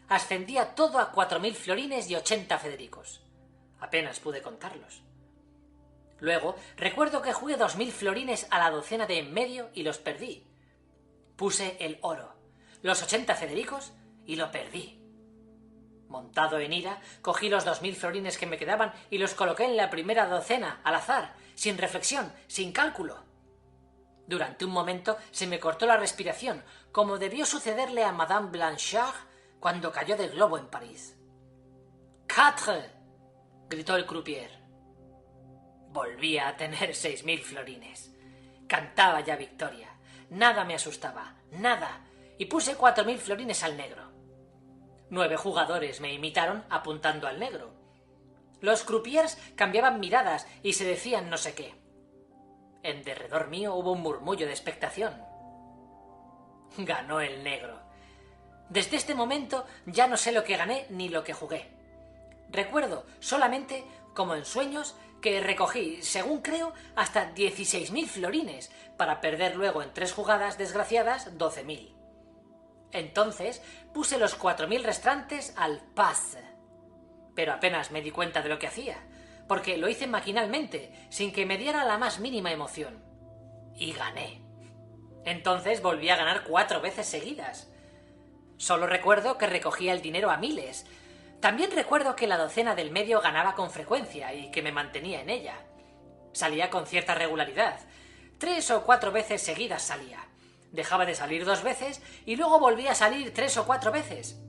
Ascendía todo a 4.000 florines y 80 Federicos. Apenas pude contarlos. Luego recuerdo que jugué 2.000 florines a la docena de en medio y los perdí. Puse el oro, los 80 Federicos y lo perdí. Montado en ira, cogí los 2.000 florines que me quedaban y los coloqué en la primera docena, al azar, sin reflexión, sin cálculo. Durante un momento se me cortó la respiración, como debió sucederle a Madame Blanchard cuando cayó del globo en París. «Quatre», gritó el croupier. Volvía a tener 6.000 florines. Cantaba ya victoria. Nada me asustaba, nada, y puse 4.000 florines al negro. 9 jugadores me imitaron apuntando al negro. Los croupiers cambiaban miradas y se decían no sé qué. En derredor mío hubo un murmullo de expectación. Ganó el negro. Desde este momento ya no sé lo que gané ni lo que jugué. Recuerdo solamente, como en sueños, que recogí, según creo, hasta 16.000 florines, para perder luego en 3 jugadas desgraciadas 12.000. Entonces puse los 4.000 restantes al Paz. Pero apenas me di cuenta de lo que hacía, porque lo hice maquinalmente, sin que me diera la más mínima emoción. Y gané. Entonces volví a ganar 4 veces seguidas. Solo recuerdo que recogía el dinero a miles. También recuerdo que la docena del medio ganaba con frecuencia y que me mantenía en ella. Salía con cierta regularidad. 3 o 4 veces seguidas salía. Dejaba de salir 2 veces y luego volvía a salir 3 o 4 veces.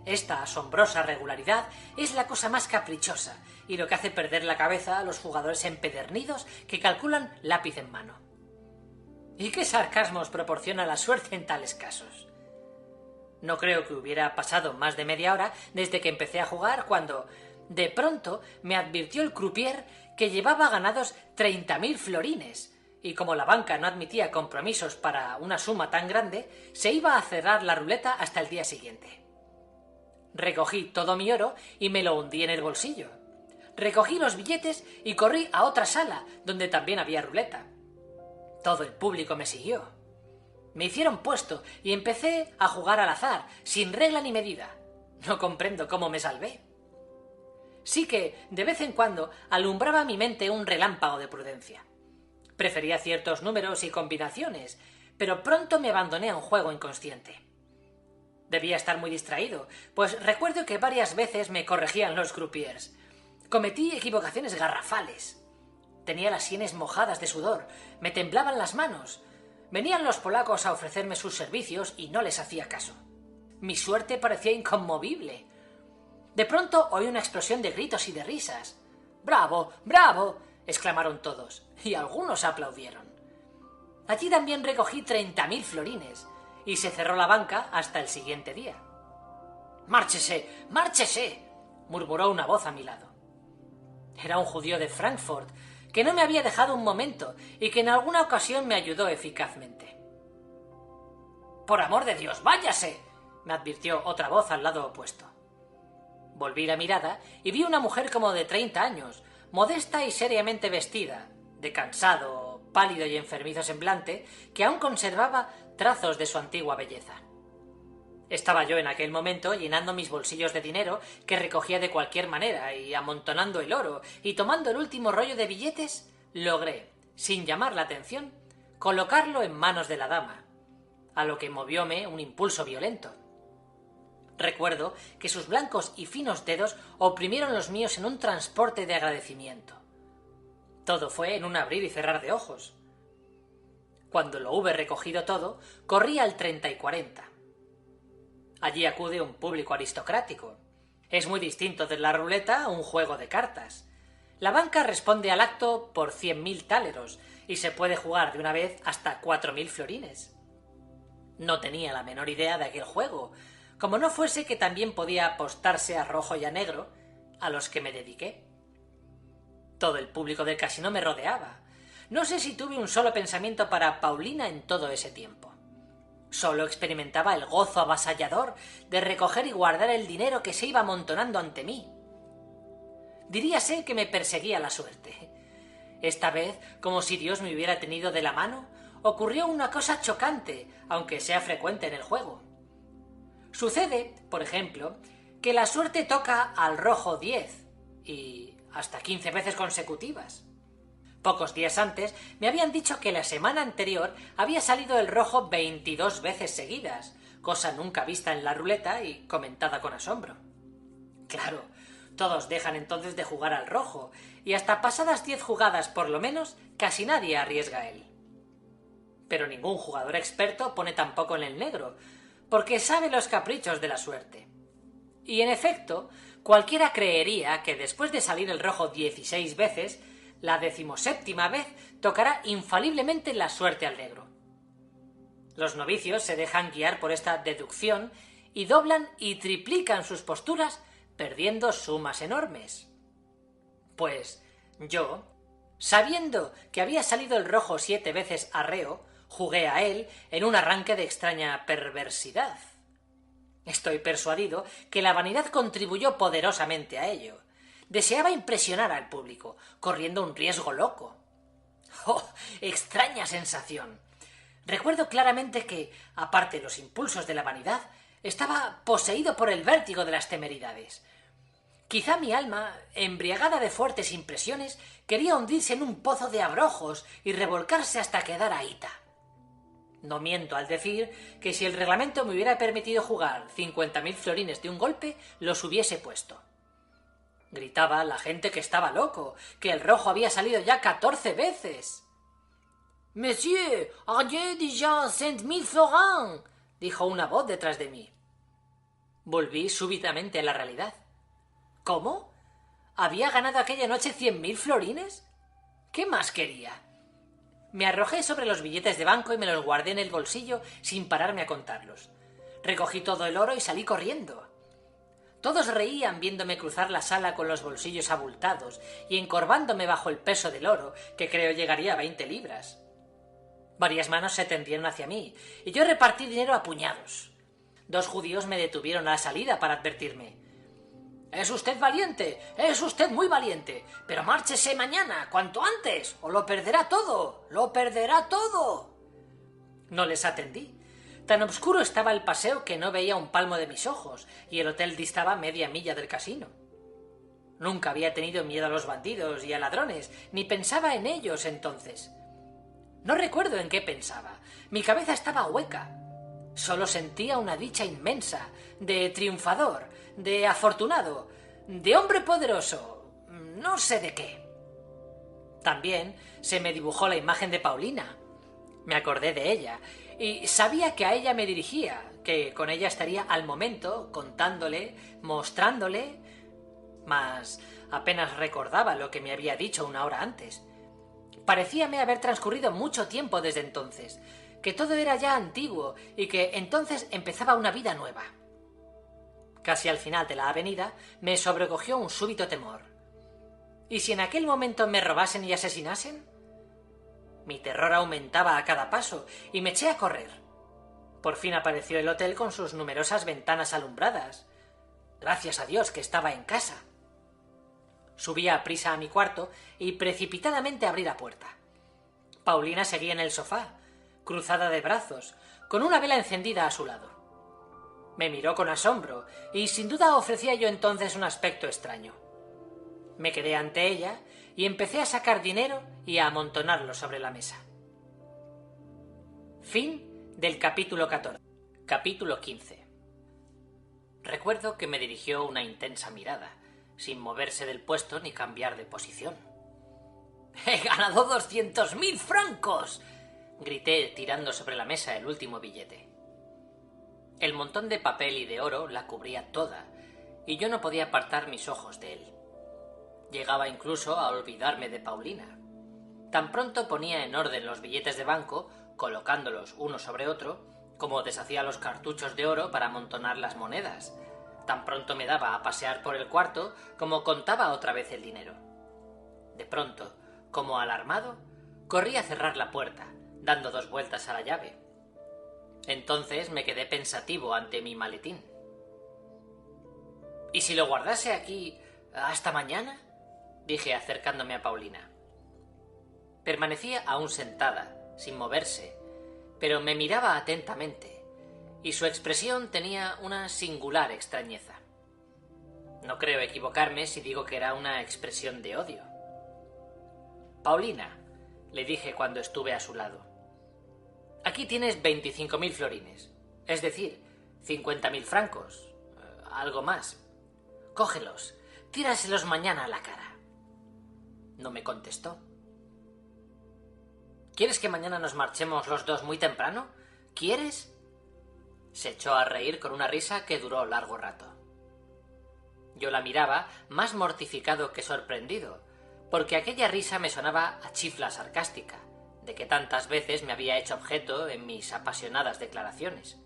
Esta asombrosa regularidad es la cosa más caprichosa y lo que hace perder la cabeza a los jugadores empedernidos que calculan lápiz en mano. ¿Y qué sarcasmos proporciona la suerte en tales casos? No creo que hubiera pasado más de media hora desde que empecé a jugar cuando, de pronto, me advirtió el croupier que llevaba ganados 30.000 florines y como la banca no admitía compromisos para una suma tan grande, se iba a cerrar la ruleta hasta el día siguiente. Recogí todo mi oro y me lo hundí en el bolsillo. Recogí los billetes y corrí a otra sala, donde también había ruleta. Todo el público me siguió. Me hicieron puesto y empecé a jugar al azar, sin regla ni medida. No comprendo cómo me salvé. Sí que, de vez en cuando, alumbraba mi mente un relámpago de prudencia. Prefería ciertos números y combinaciones, pero pronto me abandoné a un juego inconsciente. Debía estar muy distraído, pues recuerdo que varias veces me corregían los croupiers. Cometí equivocaciones garrafales. Tenía las sienes mojadas de sudor, me temblaban las manos. Venían los polacos a ofrecerme sus servicios y no les hacía caso. Mi suerte parecía inconmovible. De pronto oí una explosión de gritos y de risas. «¡Bravo! ¡Bravo!», exclamaron todos, y algunos aplaudieron. Allí también recogí 30.000 florines, y se cerró la banca hasta el siguiente día. «¡Márchese! ¡Márchese!», murmuró una voz a mi lado. Era un judío de Frankfurt, que no me había dejado un momento y que en alguna ocasión me ayudó eficazmente. «Por amor de Dios, váyase», me advirtió otra voz al lado opuesto. Volví la mirada y vi una mujer como de 30 años, modesta y seriamente vestida, de cansado, pálido y enfermizo semblante, que aún conservaba trazos de su antigua belleza. Estaba yo en aquel momento llenando mis bolsillos de dinero que recogía de cualquier manera y amontonando el oro y tomando el último rollo de billetes, logré, sin llamar la atención, colocarlo en manos de la dama, a lo que movióme un impulso violento. Recuerdo que sus blancos y finos dedos oprimieron los míos en un transporte de agradecimiento. Todo fue en un abrir y cerrar de ojos. Cuando lo hube recogido todo, corrí al 30 y 40. Allí acude un público aristocrático. Es muy distinto de la ruleta a un juego de cartas. La banca responde al acto por 100.000 táleros y se puede jugar de una vez hasta 4.000 florines. No tenía la menor idea de aquel juego, como no fuese que también podía apostarse a rojo y a negro, a los que me dediqué. Todo el público del casino me rodeaba. No sé si tuve un solo pensamiento para Paulina en todo ese tiempo. Solo experimentaba el gozo avasallador de recoger y guardar el dinero que se iba amontonando ante mí. Diríase que me perseguía la suerte. Esta vez, como si Dios me hubiera tenido de la mano, ocurrió una cosa chocante, aunque sea frecuente en el juego. Sucede, por ejemplo, que la suerte toca al rojo 10 y hasta 15 veces consecutivas. Pocos días antes me habían dicho que la semana anterior había salido el rojo 22 veces seguidas, cosa nunca vista en la ruleta y comentada con asombro. Claro, todos dejan entonces de jugar al rojo, y hasta pasadas 10 jugadas por lo menos, casi nadie arriesga a él. Pero ningún jugador experto pone tampoco en el negro, porque sabe los caprichos de la suerte. Y en efecto, cualquiera creería que después de salir el rojo 16 veces, la 17ª vez tocará infaliblemente la suerte al negro. Los novicios se dejan guiar por esta deducción y doblan y triplican sus posturas, perdiendo sumas enormes. Pues yo, sabiendo que había salido el rojo 7 veces arreo, jugué a él en un arranque de extraña perversidad. Estoy persuadido que la vanidad contribuyó poderosamente a ello. Deseaba impresionar al público, corriendo un riesgo loco. ¡Oh, extraña sensación! Recuerdo claramente que, aparte de los impulsos de la vanidad, estaba poseído por el vértigo de las temeridades. Quizá mi alma, embriagada de fuertes impresiones, quería hundirse en un pozo de abrojos y revolcarse hasta quedar ahita. No miento al decir que si el reglamento me hubiera permitido jugar 50.000 florines de un golpe, los hubiese puesto. Gritaba la gente que estaba loco, que el rojo había salido ya 14 veces. «Monsieur, ayez déjà 100.000 florins», dijo una voz detrás de mí. Volví súbitamente a la realidad. ¿Cómo? ¿Había ganado aquella noche 100.000 florines? ¿Qué más quería? Me arrojé sobre los billetes de banco y me los guardé en el bolsillo sin pararme a contarlos. Recogí todo el oro y salí corriendo. Todos reían viéndome cruzar la sala con los bolsillos abultados y encorvándome bajo el peso del oro, que creo llegaría a 20 libras. Varias manos se tendieron hacia mí, y yo repartí dinero a puñados. 2 judíos me detuvieron a la salida para advertirme. «Es usted valiente, es usted muy valiente, pero márchese mañana, cuanto antes, o lo perderá todo, lo perderá todo». No les atendí. Tan oscuro estaba el paseo que no veía un palmo de mis ojos, y el hotel distaba media milla del casino. Nunca había tenido miedo a los bandidos y a ladrones, ni pensaba en ellos entonces. No recuerdo en qué pensaba. Mi cabeza estaba hueca. Solo sentía una dicha inmensa, de triunfador, de afortunado, de hombre poderoso, no sé de qué. También se me dibujó la imagen de Paulina. Me acordé de ella, y sabía que a ella me dirigía, que con ella estaría al momento, contándole, mostrándole, mas apenas recordaba lo que me había dicho una hora antes. Parecíame haber transcurrido mucho tiempo desde entonces, que todo era ya antiguo y que entonces empezaba una vida nueva. Casi al final de la avenida me sobrecogió un súbito temor. ¿Y si en aquel momento me robasen y asesinasen? Mi terror aumentaba a cada paso y me eché a correr. Por fin apareció el hotel con sus numerosas ventanas alumbradas. Gracias a Dios que estaba en casa. Subí a prisa a mi cuarto y precipitadamente abrí la puerta. Paulina seguía en el sofá, cruzada de brazos, con una vela encendida a su lado. Me miró con asombro y sin duda ofrecía yo entonces un aspecto extraño. Me quedé ante ella y empecé a sacar dinero y a amontonarlo sobre la mesa. Fin del capítulo 14. Capítulo 15. Recuerdo que me dirigió una intensa mirada, sin moverse del puesto ni cambiar de posición. ¡He ganado 200.000 francos! Grité tirando sobre la mesa el último billete. El montón de papel y de oro la cubría toda, y yo no podía apartar mis ojos de él. Llegaba incluso a olvidarme de Paulina. Tan pronto ponía en orden los billetes de banco, colocándolos uno sobre otro, como deshacía los cartuchos de oro para amontonar las monedas. Tan pronto me daba a pasear por el cuarto, como contaba otra vez el dinero. De pronto, como alarmado, corrí a cerrar la puerta, dando 2 vueltas a la llave. Entonces me quedé pensativo ante mi maletín. ¿Y si lo guardase aquí hasta mañana?, dije acercándome a Paulina. Permanecía aún sentada, sin moverse, pero me miraba atentamente, y su expresión tenía una singular extrañeza. No creo equivocarme si digo que era una expresión de odio. Paulina, le dije cuando estuve a su lado, aquí tienes 25.000 florines, es decir, 50.000 francos, algo más. Cógelos, tíraselos mañana a la cara. No me contestó. ¿Quieres que mañana nos marchemos los dos muy temprano? ¿Quieres? Se echó a reír con una risa que duró largo rato. Yo la miraba más mortificado que sorprendido, porque aquella risa me sonaba a chifla sarcástica, de que tantas veces me había hecho objeto en mis apasionadas declaraciones.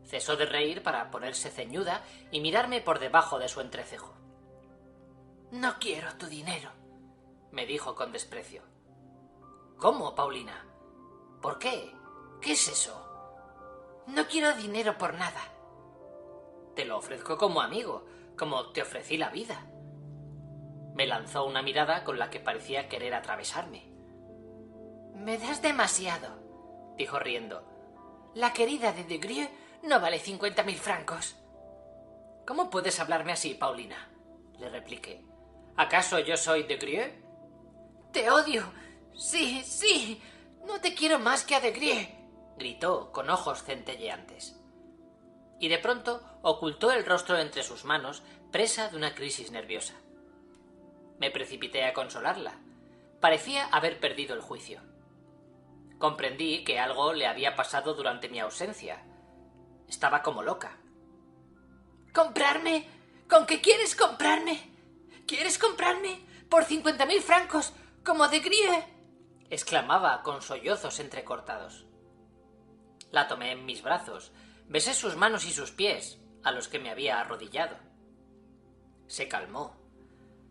Cesó de reír para ponerse ceñuda y mirarme por debajo de su entrecejo. «No quiero tu dinero», me dijo con desprecio. «¿Cómo, Paulina? ¿Por qué? ¿Qué es eso?» «No quiero dinero por nada». «Te lo ofrezco como amigo, como te ofrecí la vida». Me lanzó una mirada con la que parecía querer atravesarme. «Me das demasiado», dijo riendo. «La querida de Desgrieux no vale 50.000 francos». «¿Cómo puedes hablarme así, Paulina?», le repliqué. ¿Acaso yo soy Desgrieux? «Te odio. Sí, sí. No te quiero más que a Desgrieux», gritó con ojos centelleantes. Y de pronto ocultó el rostro entre sus manos, presa de una crisis nerviosa. Me precipité a consolarla. Parecía haber perdido el juicio. Comprendí que algo le había pasado durante mi ausencia. Estaba como loca. «¿Comprarme? ¿Con qué quieres comprarme? ¿Quieres comprarme por 50.000 francos, como Desgrieux?», exclamaba con sollozos entrecortados. La tomé en mis brazos, besé sus manos y sus pies, a los que me había arrodillado. Se calmó.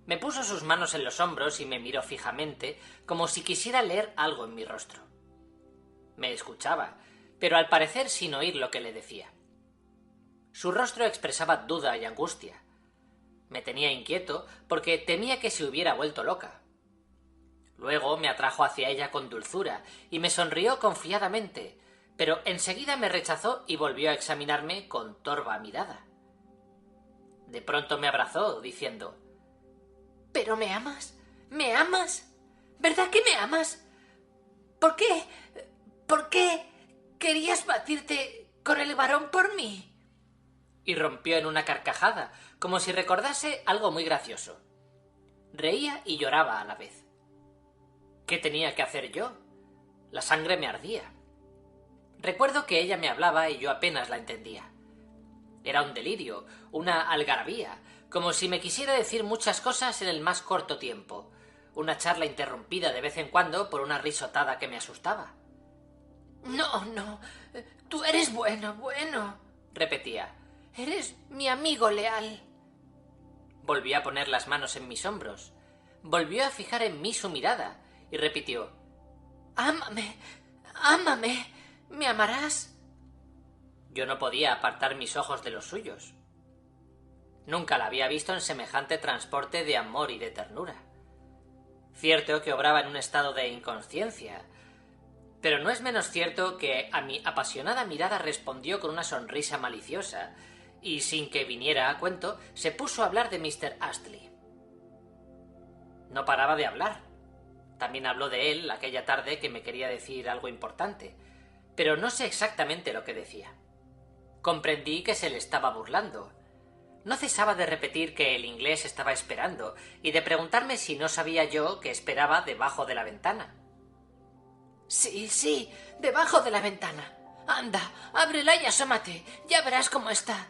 Me puso sus manos en los hombros y me miró fijamente, como si quisiera leer algo en mi rostro. Me escuchaba, pero al parecer sin oír lo que le decía. Su rostro expresaba duda y angustia. Me tenía inquieto porque temía que se hubiera vuelto loca. Luego me atrajo hacia ella con dulzura y me sonrió confiadamente, pero enseguida me rechazó y volvió a examinarme con torva mirada. De pronto me abrazó, diciendo: «¿Pero me amas? ¿Me amas? ¿Verdad que me amas? ¿Por qué? ¿Por qué querías batirte con el varón por mí?» Y rompió en una carcajada, como si recordase algo muy gracioso. Reía y lloraba a la vez. ¿Qué tenía que hacer yo? La sangre me ardía. Recuerdo que ella me hablaba y yo apenas la entendía. Era un delirio, una algarabía, como si me quisiera decir muchas cosas en el más corto tiempo, una charla interrumpida de vez en cuando por una risotada que me asustaba. «No, no, tú eres bueno, repetía. Eres mi amigo leal. Volvió a poner las manos en mis hombros, volvió a fijar en mí su mirada y repitió: Ámame, ámame, ¿me amarás? Yo no podía apartar mis ojos de los suyos. Nunca la había visto en semejante transporte de amor y de ternura. Cierto que obraba en un estado de inconsciencia, pero no es menos cierto que a mi apasionada mirada respondió con una sonrisa maliciosa y, sin que viniera a cuento, se puso a hablar de Mr. Astley. No paraba de hablar. También habló de él aquella tarde que me quería decir algo importante, pero no sé exactamente lo que decía. Comprendí que se le estaba burlando. No cesaba de repetir que el inglés estaba esperando y de preguntarme si no sabía yo que esperaba debajo de la ventana. Sí, sí, debajo de la ventana. Anda, ábrela y asómate, ya verás cómo está.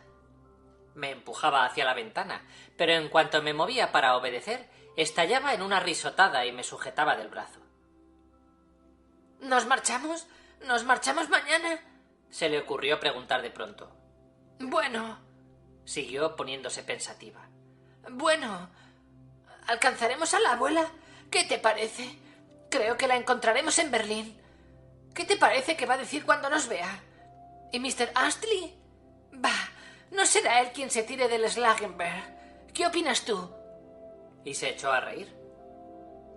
Me empujaba hacia la ventana, pero en cuanto me movía para obedecer, estallaba en una risotada y me sujetaba del brazo. ¿Nos marchamos? ¿Nos marchamos mañana? Se le ocurrió preguntar de pronto. Bueno, siguió poniéndose pensativa. Bueno, ¿alcanzaremos a la abuela? ¿Qué te parece? Creo que la encontraremos en Berlín. ¿Qué te parece que va a decir cuando nos vea? ¿Y Mr. Astley? Bah, no será él quien se tire del Schlagenberg. ¿Qué opinas tú? Y se echó a reír.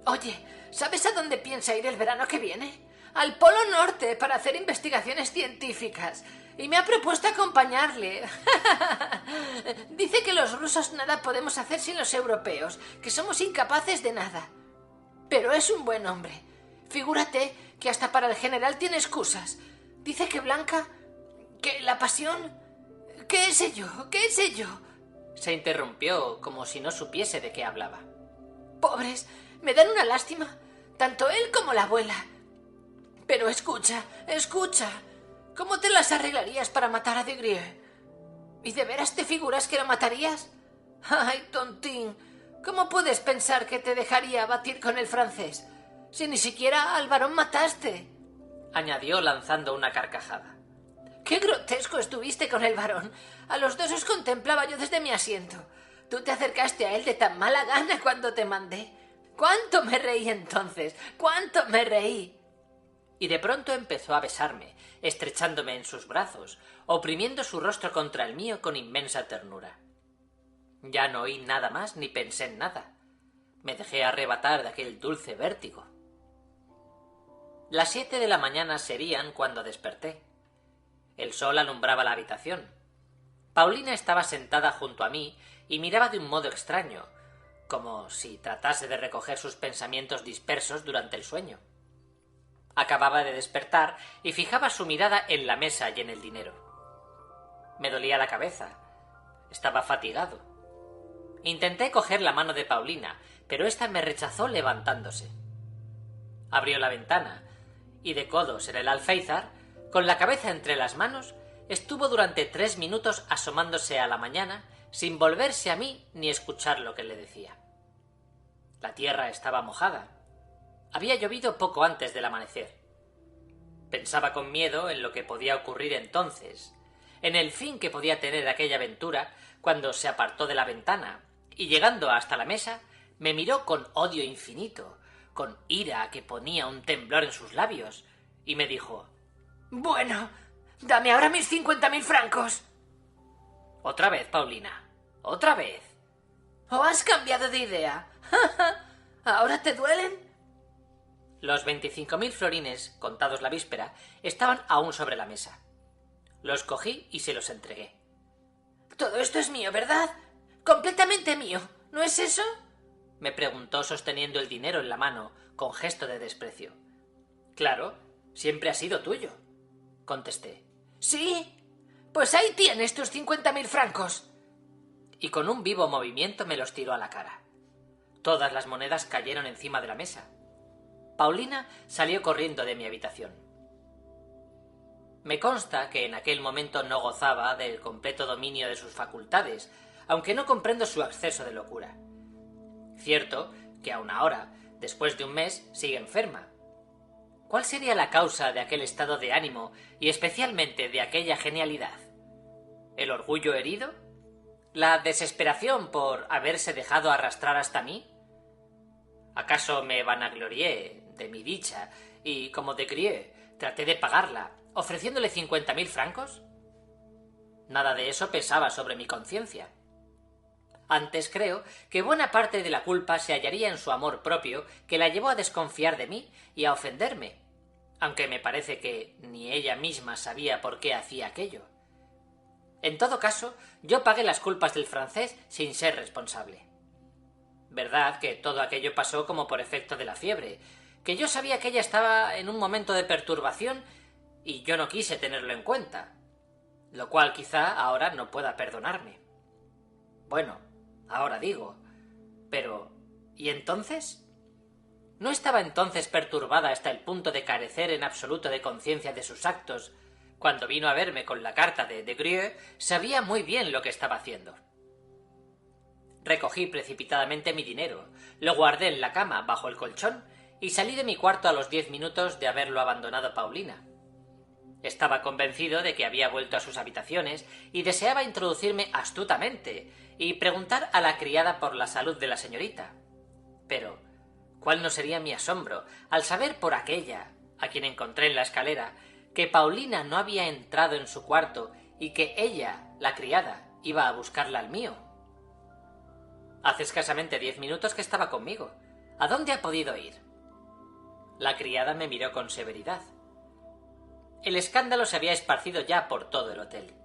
Oye, ¿sabes a dónde piensa ir el verano que viene? Al Polo Norte para hacer investigaciones científicas. Y me ha propuesto acompañarle. Dice que los rusos nada podemos hacer sin los europeos, que somos incapaces de nada. Pero es un buen hombre. Figúrate que hasta para el general tiene excusas. Dice que Blanca... que la pasión... ¿Qué sé yo? ¿Qué sé yo? Se interrumpió como si no supiese de qué hablaba. Pobres, me dan una lástima, tanto él como la abuela. Pero escucha, ¿cómo te las arreglarías para matar a De Grieux? ¿Y de veras te figuras que lo matarías? ¡Ay, tontín! ¿Cómo puedes pensar que te dejaría abatir con el francés? Si ni siquiera al varón mataste, añadió lanzando una carcajada. ¡Qué grotesco estuviste con el varón! A los dos os contemplaba yo desde mi asiento. Tú te acercaste a él de tan mala gana cuando te mandé. ¡Cuánto me reí entonces! ¡Cuánto me reí! Y de pronto empezó a besarme, estrechándome en sus brazos, oprimiendo su rostro contra el mío con inmensa ternura. Ya no oí nada más ni pensé en nada. Me dejé arrebatar de aquel dulce vértigo. Las 7 de la mañana serían cuando desperté. El sol alumbraba la habitación. Paulina estaba sentada junto a mí y miraba de un modo extraño, como si tratase de recoger sus pensamientos dispersos durante el sueño. Acababa de despertar y fijaba su mirada en la mesa y en el dinero. Me dolía la cabeza. Estaba fatigado. Intenté coger la mano de Paulina, pero ésta me rechazó levantándose. Abrió la ventana y, de codos en el alféizar, con la cabeza entre las manos, estuvo durante 3 minutos asomándose a la mañana sin volverse a mí ni escuchar lo que le decía. La tierra estaba mojada. Había llovido poco antes del amanecer. Pensaba con miedo en lo que podía ocurrir entonces, en el fin que podía tener aquella aventura cuando se apartó de la ventana y, llegando hasta la mesa, me miró con odio infinito, con ira que ponía un temblor en sus labios, y me dijo: «Bueno, dame ahora mis 50.000 francos». «Otra vez, Paulina, otra vez». «¿O has cambiado de idea? ¿Ahora te duelen?» Los 25.000 florines, contados la víspera, estaban aún sobre la mesa. Los cogí y se los entregué. «Todo esto es mío, ¿verdad? Completamente mío, ¿no es eso?», me preguntó sosteniendo el dinero en la mano con gesto de desprecio. «Claro, siempre ha sido tuyo», contesté. «¿Sí? Pues ahí tienes tus 50.000 francos». Y con un vivo movimiento me los tiró a la cara. Todas las monedas cayeron encima de la mesa. Paulina salió corriendo de mi habitación. Me consta que en aquel momento no gozaba del completo dominio de sus facultades, aunque no comprendo su acceso de locura. Cierto que aun ahora, después de un mes, sigue enferma. ¿Cuál sería la causa de aquel estado de ánimo y especialmente de aquella genialidad? ¿El orgullo herido? ¿La desesperación por haberse dejado arrastrar hasta mí? ¿Acaso me vanaglorié de mi dicha y, como de Grieux, traté de pagarla, ofreciéndole 50.000 francos? Nada de eso pesaba sobre mi conciencia. Antes creo que buena parte de la culpa se hallaría en su amor propio, que la llevó a desconfiar de mí y a ofenderme, aunque me parece que ni ella misma sabía por qué hacía aquello. En todo caso, yo pagué las culpas del francés sin ser responsable. Verdad que todo aquello pasó como por efecto de la fiebre, que yo sabía que ella estaba en un momento de perturbación y yo no quise tenerlo en cuenta, lo cual quizá ahora no pueda perdonarme. Bueno, ahora digo, pero ¿y entonces? ¿No estaba entonces perturbada hasta el punto de carecer en absoluto de conciencia de sus actos? Cuando vino a verme con la carta de Grieux, sabía muy bien lo que estaba haciendo. Recogí precipitadamente mi dinero, lo guardé en la cama bajo el colchón y salí de mi cuarto a los 10 minutos de haberlo abandonado Paulina. Estaba convencido de que había vuelto a sus habitaciones y deseaba introducirme astutamente y preguntar a la criada por la salud de la señorita. Pero ¿cuál no sería mi asombro al saber por aquella, a quien encontré en la escalera, que Paulina no había entrado en su cuarto y que ella, la criada, iba a buscarla al mío? Hace escasamente 10 minutos que estaba conmigo. ¿A dónde ha podido ir? La criada me miró con severidad. El escándalo se había esparcido ya por todo el hotel.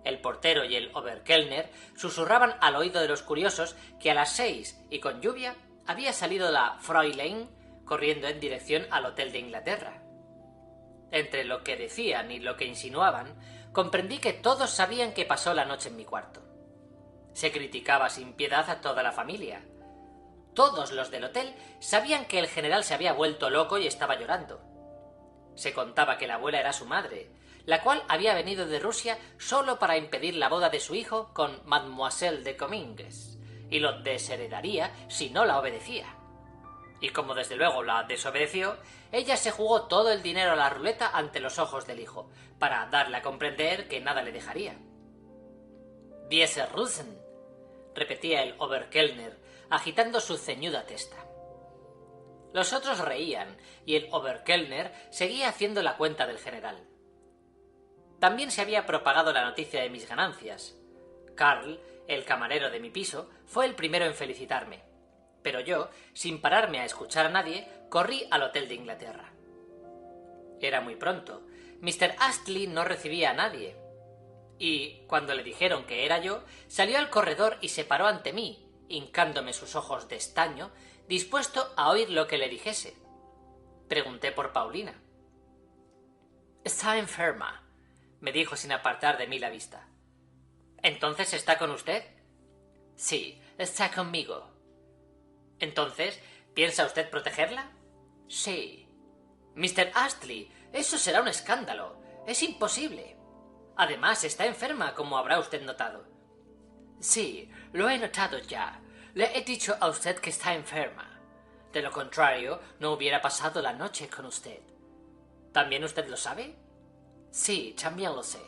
El portero y el Oberkellner susurraban al oído de los curiosos que a las 6 y con lluvia había salido la Fräulein corriendo en dirección al Hotel de Inglaterra. Entre lo que decían y lo que insinuaban, comprendí que todos sabían que pasó la noche en mi cuarto. Se criticaba sin piedad a toda la familia. Todos los del hotel sabían que el general se había vuelto loco y estaba llorando. Se contaba que la abuela era su madre, la cual había venido de Rusia solo para impedir la boda de su hijo con Mademoiselle de Comminges, y lo desheredaría si no la obedecía. Y como desde luego la desobedeció, ella se jugó todo el dinero a la ruleta ante los ojos del hijo, para darle a comprender que nada le dejaría. «Diese Russen», repetía el Oberkellner, agitando su ceñuda testa. Los otros reían, y el Oberkellner seguía haciendo la cuenta del general. También se había propagado la noticia de mis ganancias. Karl, el camarero de mi piso, fue el primero en felicitarme, pero yo, sin pararme a escuchar a nadie, corrí al Hotel de Inglaterra. Era muy pronto. Mr. Astley no recibía a nadie, y, cuando le dijeron que era yo, salió al corredor y se paró ante mí, hincándome sus ojos de estaño, dispuesto a oír lo que le dijese. Pregunté por Paulina. «Está enferma», me dijo sin apartar de mí la vista. «¿Entonces está con usted?» «Sí, está conmigo». «¿Entonces piensa usted protegerla?» «Sí». «Mr. Astley, eso será un escándalo. Es imposible. Además, está enferma, como habrá usted notado». «Sí, lo he notado ya. Le he dicho a usted que está enferma. De lo contrario, no hubiera pasado la noche con usted». «¿También usted lo sabe?» «Sí, también lo sé.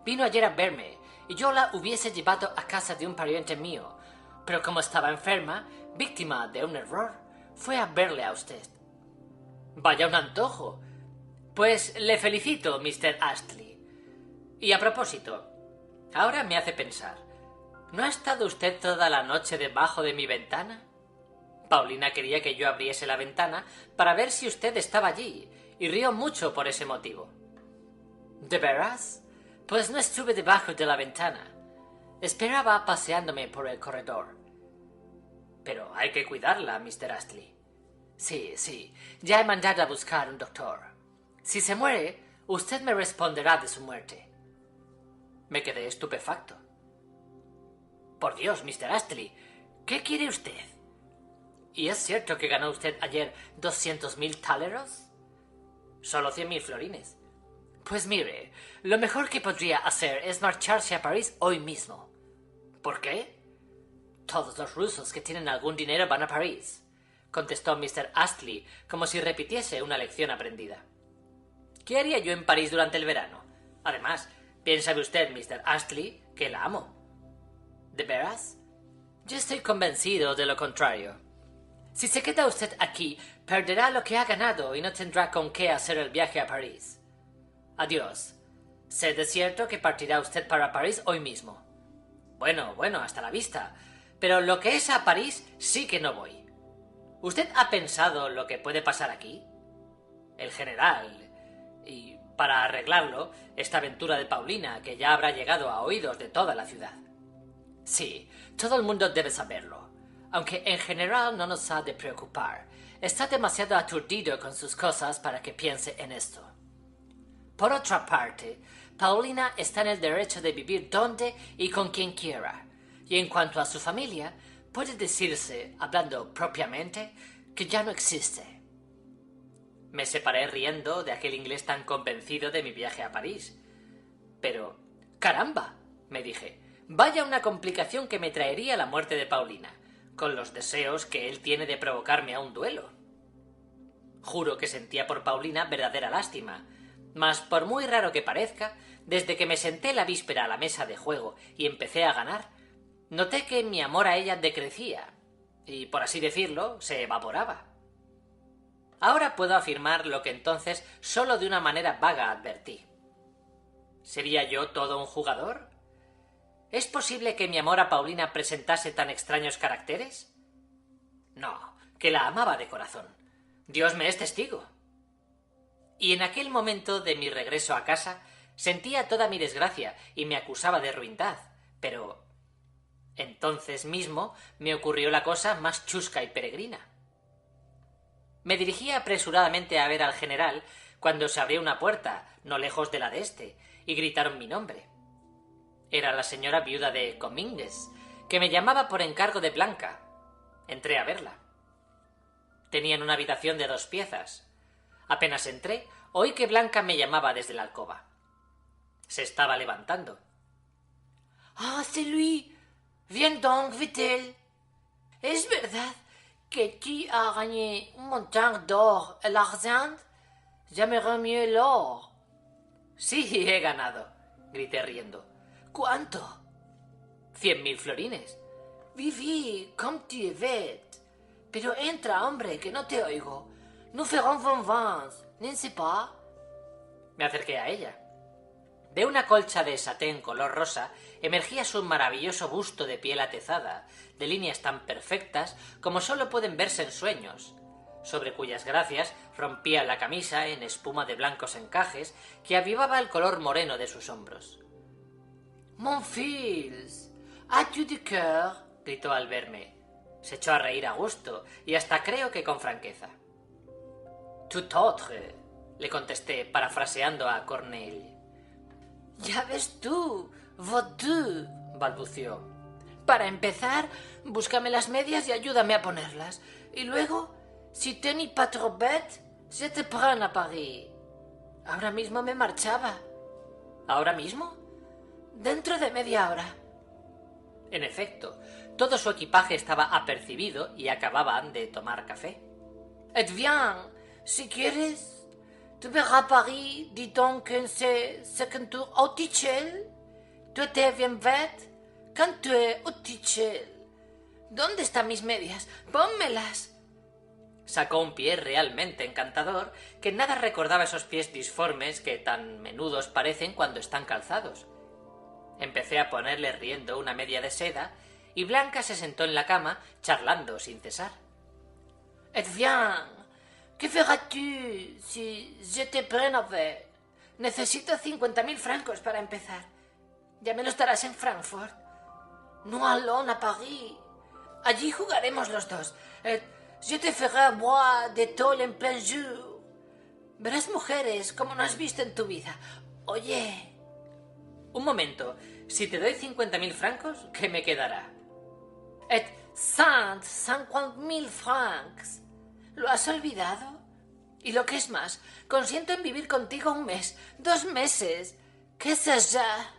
Vino ayer a verme, y yo la hubiese llevado a casa de un pariente mío, pero como estaba enferma, víctima de un error, fue a verle a usted». «Vaya un antojo. Pues le felicito, Mr. Astley. Y a propósito, ahora me hace pensar, ¿no ha estado usted toda la noche debajo de mi ventana?» Paulina quería que yo abriese la ventana para ver si usted estaba allí, y rió mucho por ese motivo. «¿De veras? Pues no estuve debajo de la ventana. Esperaba paseándome por el corredor». «Pero hay que cuidarla, Mr. Astley». Sí, ya he mandado a buscar un doctor. Si se muere, usted me responderá de su muerte». Me quedé estupefacto. «Por Dios, Mr. Astley, ¿qué quiere usted? ¿Y es cierto que ganó usted ayer 200.000 taleros?» «Solo 100.000 florines». «Pues mire, lo mejor que podría hacer es marcharse a París hoy mismo». «¿Por qué?» «Todos los rusos que tienen algún dinero van a París», contestó Mr. Astley, como si repitiese una lección aprendida. «¿Qué haría yo en París durante el verano? Además, Bien sabe usted, Mr. Astley, que la amo. ¿De veras? Yo estoy convencido de lo contrario. Si se queda usted aquí, perderá lo que ha ganado y no tendrá con qué hacer el viaje a París. Adiós. Sé de cierto que partirá usted para París hoy mismo. Bueno, hasta la vista. Pero lo que es a París sí que no voy. ¿Usted ha pensado lo que puede pasar aquí? El general... Y para arreglarlo, esta aventura de Paulina, que ya habrá llegado a oídos de toda la ciudad. Sí, todo el mundo debe saberlo. Aunque en general no nos ha de preocupar. Está demasiado aturdido con sus cosas para que piense en esto. Por otra parte, Paulina está en el derecho de vivir donde y con quien quiera. Y en cuanto a su familia, puede decirse, hablando propiamente, que ya no existe. Me separé riendo de aquel inglés tan convencido de mi viaje a París. Pero, ¡caramba!, me dije, vaya una complicación que me traería la muerte de Paulina, con los deseos que él tiene de provocarme a un duelo. Juro que sentía por Paulina verdadera lástima, mas por muy raro que parezca, desde que me senté la víspera a la mesa de juego y empecé a ganar, noté que mi amor a ella decrecía, y por así decirlo, se evaporaba. Ahora puedo afirmar lo que entonces solo de una manera vaga advertí. ¿Sería yo todo un jugador? ¿Es posible que mi amor a Paulina presentase tan extraños caracteres? No, que la amaba de corazón. Dios me es testigo. Y en aquel momento de mi regreso a casa sentía toda mi desgracia y me acusaba de ruindad, pero entonces mismo me ocurrió la cosa más chusca y peregrina. Me dirigí apresuradamente a ver al general cuando se abrió una puerta, no lejos de la de éste, y gritaron mi nombre. Era la señora viuda de Comminges, que me llamaba por encargo de Blanca. Entré a verla. Tenían una habitación de 2 piezas. Apenas entré, oí que Blanca me llamaba desde la alcoba. Se estaba levantando. Ah, c'est lui. Viens donc, vite-elle. ¿Es verdad que tu as gagné un montant d'or et l'argent? J'aimerais mieux l'or. Sí, he ganado, grité riendo. ¿Cuánto? 100.000 florines. Vivi, comme tu es bête. Pero entra, hombre, que no te oigo. Nous ferons vengeance, n'est-ce pas? Me acerqué a ella. De una colcha de satén color rosa emergía su maravilloso busto de piel atezada, de líneas tan perfectas como sólo pueden verse en sueños, sobre cuyas gracias rompía la camisa en espuma de blancos encajes que avivaba el color moreno de sus hombros. Mon fils, as-tu du cœur? Gritó al verme. Se echó a reír a gusto, y hasta creo que con franqueza. Tout autre, le contesté, parafraseando a Corneille. Ya ves tú, vos deux, balbució. Para empezar, búscame las medias y ayúdame a ponerlas. Y luego, si tu n'es pas trop bête, je te prends à Paris. Ahora mismo me marchaba. ¿Ahora mismo? Dentro de media hora. En efecto, todo su equipaje estaba apercibido y acababan de tomar café. Et bien, si quieres... Tu verras Paris, dis donc que c'est ce que tu Otichel. Tu étais bien bête quand tu es Otichel. ¿Dónde están mis medias? Pónmelas. Sacó un pie realmente encantador que nada recordaba esos pies disformes que tan menudos parecen cuando están calzados. Empecé a ponerle riendo una media de seda y Blanca se sentó en la cama charlando sin cesar. Et bien, ¿qué feras-tu si je te prends avec? Necesito 50.000 francos para empezar. Ya me los darás en Frankfurt. Nous allons à Paris. Allí jugaremos los dos. Je te ferai boire de tôle en plein jour. Verás mujeres como no has visto en tu vida. Oye... Un momento, si te doy 50.000 francos, ¿qué me quedará? Et 150.000 francs. ¿Lo has olvidado? Y lo que es más, consiento en vivir contigo 1 mes, 2 meses. ¿Qué es ya?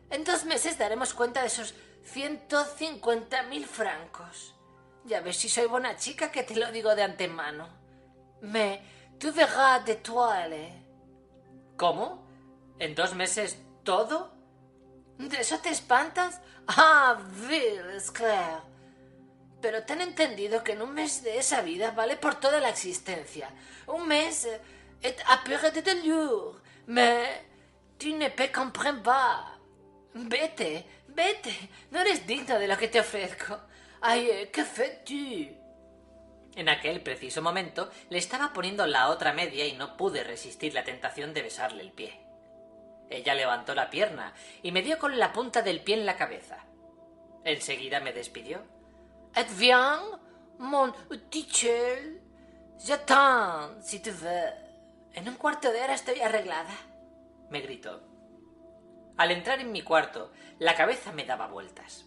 En 2 meses daremos cuenta de esos 150.000 francos. Ya ves si soy buena chica, que te lo digo de antemano. Mais tu verras de toile. ¿Cómo? ¿En 2 meses ¿Todo? ¿De eso te espantas? Ah, es claro. Pero ten entendido que en un mes de esa vida vale por toda la existencia. Un mes est à perdre de jour, mais tu ne peux comprendre pas. Vete, vete, no eres digno de lo que te ofrezco. Ay, ¿qué fais-tu? En aquel preciso momento le estaba poniendo la otra media y no pude resistir la tentación de besarle el pie. Ella levantó la pierna y me dio con la punta del pie en la cabeza. Enseguida me despidió. Et viens, mon tichel. J'attends, si tu veux. En un cuarto de hora estoy arreglada, me gritó. Al entrar en mi cuarto, la cabeza me daba vueltas.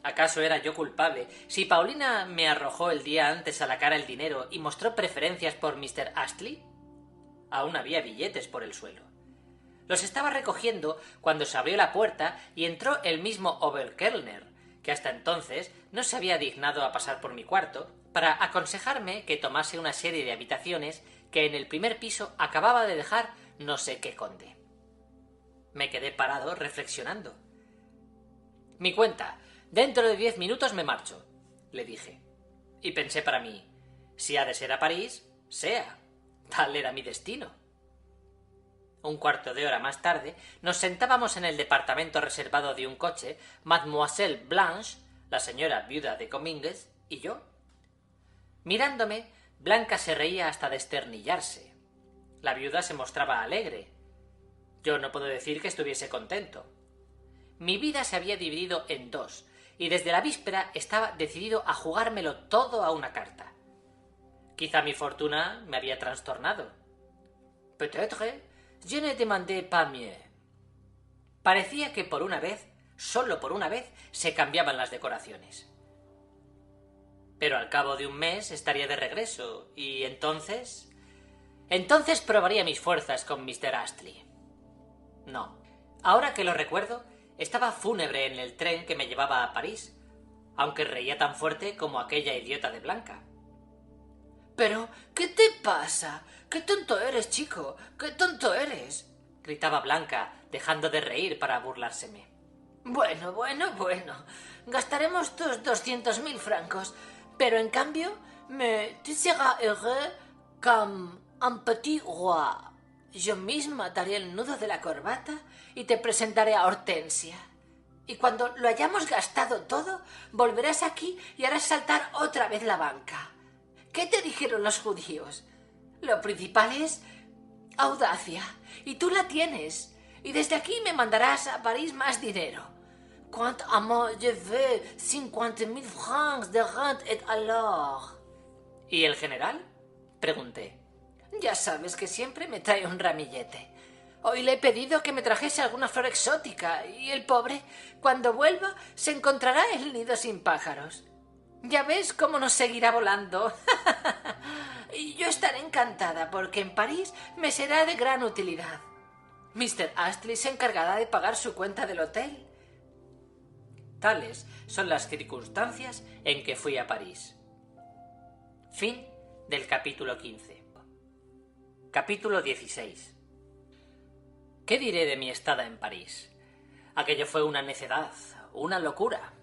¿Acaso era yo culpable si Paulina me arrojó el día antes a la cara el dinero y mostró preferencias por Mr. Astley? Aún había billetes por el suelo. Los estaba recogiendo cuando se abrió la puerta y entró el mismo Oberkellner, que hasta entonces no se había dignado a pasar por mi cuarto, para aconsejarme que tomase una serie de habitaciones que en el primer piso acababa de dejar no sé qué conde. Me quedé parado reflexionando. Mi cuenta. Dentro de 10 minutos me marcho, le dije. Y pensé para mí, si ha de ser a París, sea. Tal era mi destino. Un cuarto de hora más tarde nos sentábamos en el departamento reservado de un coche, Mademoiselle Blanche, la señora viuda de Comminges, y yo. Mirándome, Blanca se reía hasta desternillarse. La viuda se mostraba alegre. Yo no puedo decir que estuviese contento. Mi vida se había dividido en dos, y desde la víspera estaba decidido a jugármelo todo a una carta. Quizá mi fortuna me había trastornado. Peut-être, je ne demandais pas mieux. Parecía que por una vez, solo por una vez, se cambiaban las decoraciones. Pero al cabo de un mes estaría de regreso, y entonces... Entonces probaría mis fuerzas con Mr. Astley. No, ahora que lo recuerdo, estaba fúnebre en el tren que me llevaba a París, aunque reía tan fuerte como aquella idiota de Blanca. «¿Pero qué te pasa? ¡Qué tonto eres, chico! ¡Qué tonto eres!» gritaba Blanca, dejando de reír para burlárseme. Bueno. Gastaremos tus 200.000 francos, pero en cambio, tu seras heureux comme un petit roi. Yo misma ataré el nudo de la corbata y te presentaré a Hortensia. Y cuando lo hayamos gastado todo, volverás aquí y harás saltar otra vez la banca. ¿Qué te dijeron los judíos? Lo principal es audacia, y tú la tienes. Y desde aquí me mandarás a París más dinero. Quant à moi, je veux 50.000 francs de rente et alors. ¿Y el general?, pregunté. Ya sabes que siempre me trae un ramillete. Hoy le he pedido que me trajese alguna flor exótica y el pobre, cuando vuelva, se encontrará el nido sin pájaros. Ya ves cómo nos seguirá volando. Y yo estaré encantada porque en París me será de gran utilidad. Mr. Astley se encargará de pagar su cuenta del hotel. Tales son las circunstancias en que fui a París. Fin del capítulo 15. Capítulo 16. ¿Qué diré de mi estada en París? Aquello fue una necedad, una locura.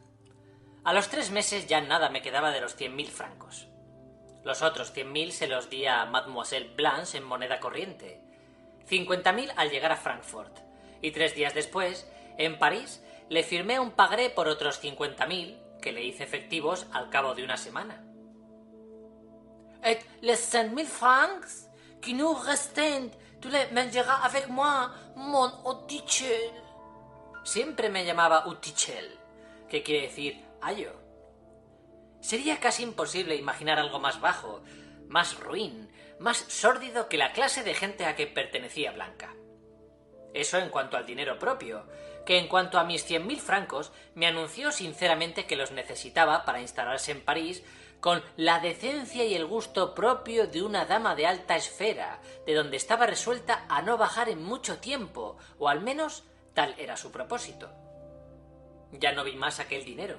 A los 3 meses ya nada me quedaba de los 100.000 francos. Los otros 100.000 se los di a Mademoiselle Blanche en moneda corriente, 50.000 al llegar a Frankfurt, y 3 días después, en París, le firmé un pagaré por otros 50.000 que le hice efectivos al cabo de una semana. Et les 5.000 francs qui nous restent, tu les mangeras avec moi, mon Otichel. Siempre me llamaba Utichel, que quiere decir ayo. Sería casi imposible imaginar algo más bajo, más ruin, más sórdido que la clase de gente a que pertenecía Blanca. Eso en cuanto al dinero propio, que en cuanto a mis 100.000 francos me anunció sinceramente que los necesitaba para instalarse en París con la decencia y el gusto propio de una dama de alta esfera, de donde estaba resuelta a no bajar en mucho tiempo, o al menos tal era su propósito. Ya no vi más aquel dinero,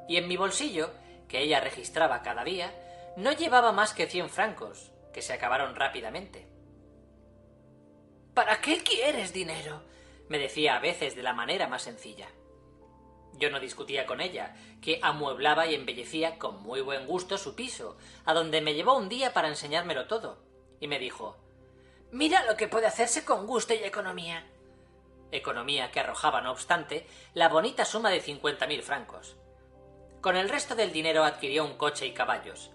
y en mi bolsillo, que ella registraba cada día, no llevaba más que 100 francos, que se acabaron rápidamente. ¿Para qué quieres dinero? me decía a veces de la manera más sencilla. Yo no discutía con ella, que amueblaba y embellecía con muy buen gusto su piso, a donde me llevó un día para enseñármelo todo, y me dijo: «Mira lo que puede hacerse con gusto y economía». Economía que arrojaba, no obstante, la bonita suma de 50.000 francos. Con el resto del dinero adquirió un coche y caballos.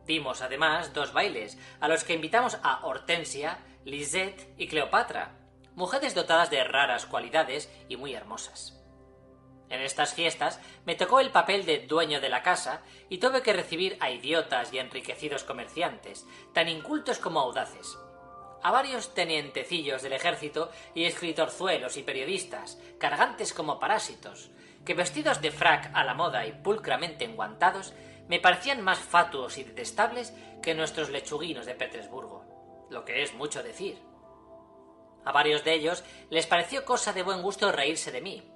Dimos, además, 2 bailes, a los que invitamos a Hortensia, Lisette y Cleopatra, mujeres dotadas de raras cualidades y muy hermosas. En estas fiestas me tocó el papel de dueño de la casa y tuve que recibir a idiotas y enriquecidos comerciantes, tan incultos como audaces, a varios tenientecillos del ejército y escritorzuelos y periodistas, cargantes como parásitos, que vestidos de frac a la moda y pulcramente enguantados, me parecían más fatuos y detestables que nuestros lechuguinos de Petersburgo, lo que es mucho decir. A varios de ellos les pareció cosa de buen gusto reírse de mí,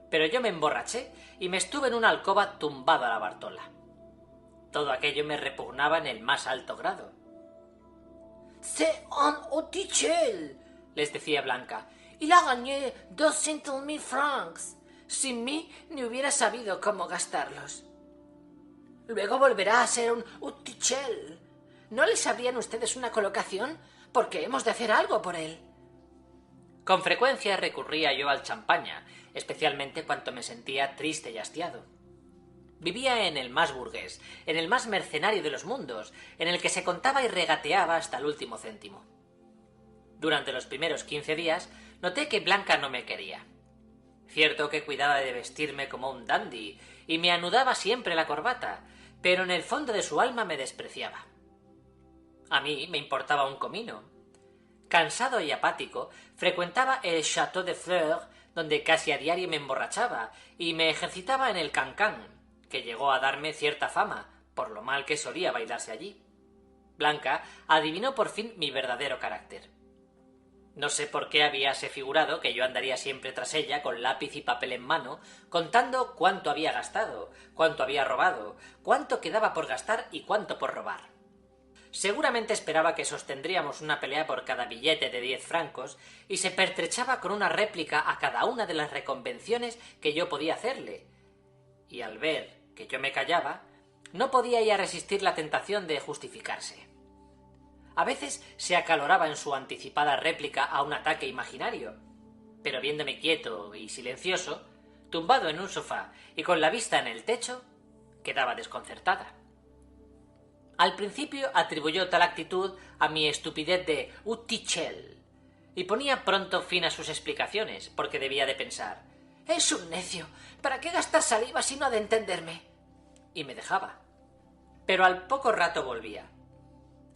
pero yo me emborraché y me estuve en una alcoba tumbado a la Bartola. Todo aquello me repugnaba en el más alto grado. «C'est un Otichel», les decía Blanca. «Il a gagné 200.000 francs. Sin mí ni hubiera sabido cómo gastarlos. Luego volverá a ser un Otichel. ¿No le sabrían ustedes una colocación? Porque hemos de hacer algo por él». Con frecuencia recurría yo al champaña, especialmente cuando me sentía triste y hastiado. Vivía en el más burgués, en el más mercenario de los mundos, en el que se contaba y regateaba hasta el último céntimo. Durante los primeros 15 días noté que Blanca no me quería. Cierto que cuidaba de vestirme como un dandy y me anudaba siempre la corbata, pero en el fondo de su alma me despreciaba. A mí me importaba un comino. Cansado y apático, frecuentaba el Château de Fleurs, donde casi a diario me emborrachaba, y me ejercitaba en el cancán, que llegó a darme cierta fama, por lo mal que solía bailarse allí. Blanca adivinó por fin mi verdadero carácter. No sé por qué habíase figurado que yo andaría siempre tras ella con lápiz y papel en mano, contando cuánto había gastado, cuánto había robado, cuánto quedaba por gastar y cuánto por robar. Seguramente esperaba que sostendríamos una pelea por cada billete de 10 francos y se pertrechaba con una réplica a cada una de las reconvenciones que yo podía hacerle. Y al ver que yo me callaba, no podía ya resistir la tentación de justificarse. A veces se acaloraba en su anticipada réplica a un ataque imaginario, pero viéndome quieto y silencioso, tumbado en un sofá y con la vista en el techo, quedaba desconcertada. Al principio atribuyó tal actitud a mi estupidez de Otichel y ponía pronto fin a sus explicaciones, porque debía de pensar: «Es un necio. ¿Para qué gastar saliva si no ha de entenderme?». Y me dejaba. Pero al poco rato volvía.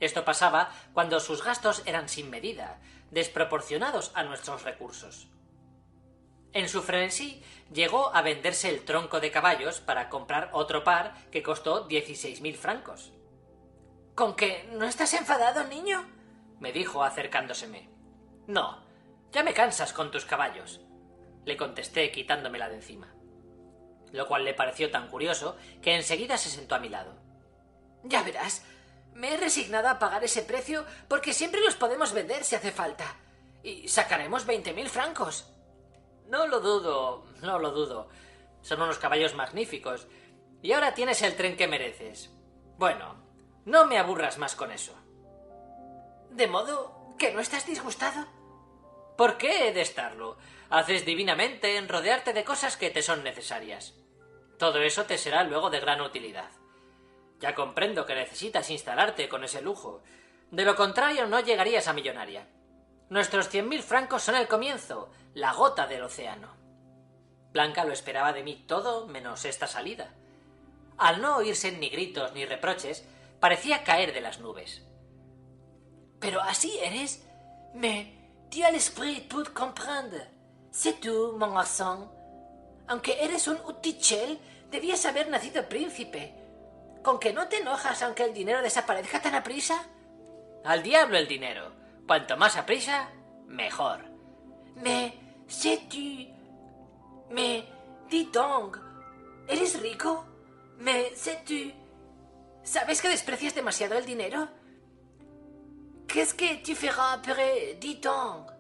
Esto pasaba cuando sus gastos eran sin medida, desproporcionados a nuestros recursos. En su frenesí llegó a venderse el tronco de caballos para comprar otro par que costó 16.000 francos. «¿Con que no estás enfadado, niño?», me dijo acercándoseme. «No, ya me cansas con tus caballos», le contesté quitándomela de encima, lo cual le pareció tan curioso que enseguida se sentó a mi lado. «Ya verás, me he resignado a pagar ese precio porque siempre los podemos vender si hace falta. Y sacaremos 20.000 francos». «No lo dudo, no lo dudo. Son unos caballos magníficos. Y ahora tienes el tren que mereces. Bueno, no me aburras más con eso». «¿De modo que no estás disgustado?». «¿Por qué he de estarlo? Haces divinamente en rodearte de cosas que te son necesarias. Todo eso te será luego de gran utilidad. Ya comprendo que necesitas instalarte con ese lujo. De lo contrario no llegarías a millonaria. Nuestros 100.000 francos son el comienzo, la gota del océano». Blanca lo esperaba de mí todo menos esta salida. Al no oírse ni gritos ni reproches, parecía caer de las nubes. «Pero así eres. Tu as l'esprit pour comprendre. C'est tout, mon garçon. Aunque eres un Otichel, debías haber nacido príncipe. ¿Con que no te enojas aunque el dinero desaparezca tan aprisa?». «Al diablo el dinero. Cuanto más aprisa, mejor». «Mais, dis donc, ¿eres rico? ¿Sabes que desprecias demasiado el dinero? Qu'est-ce que tu feras après, dis donc?»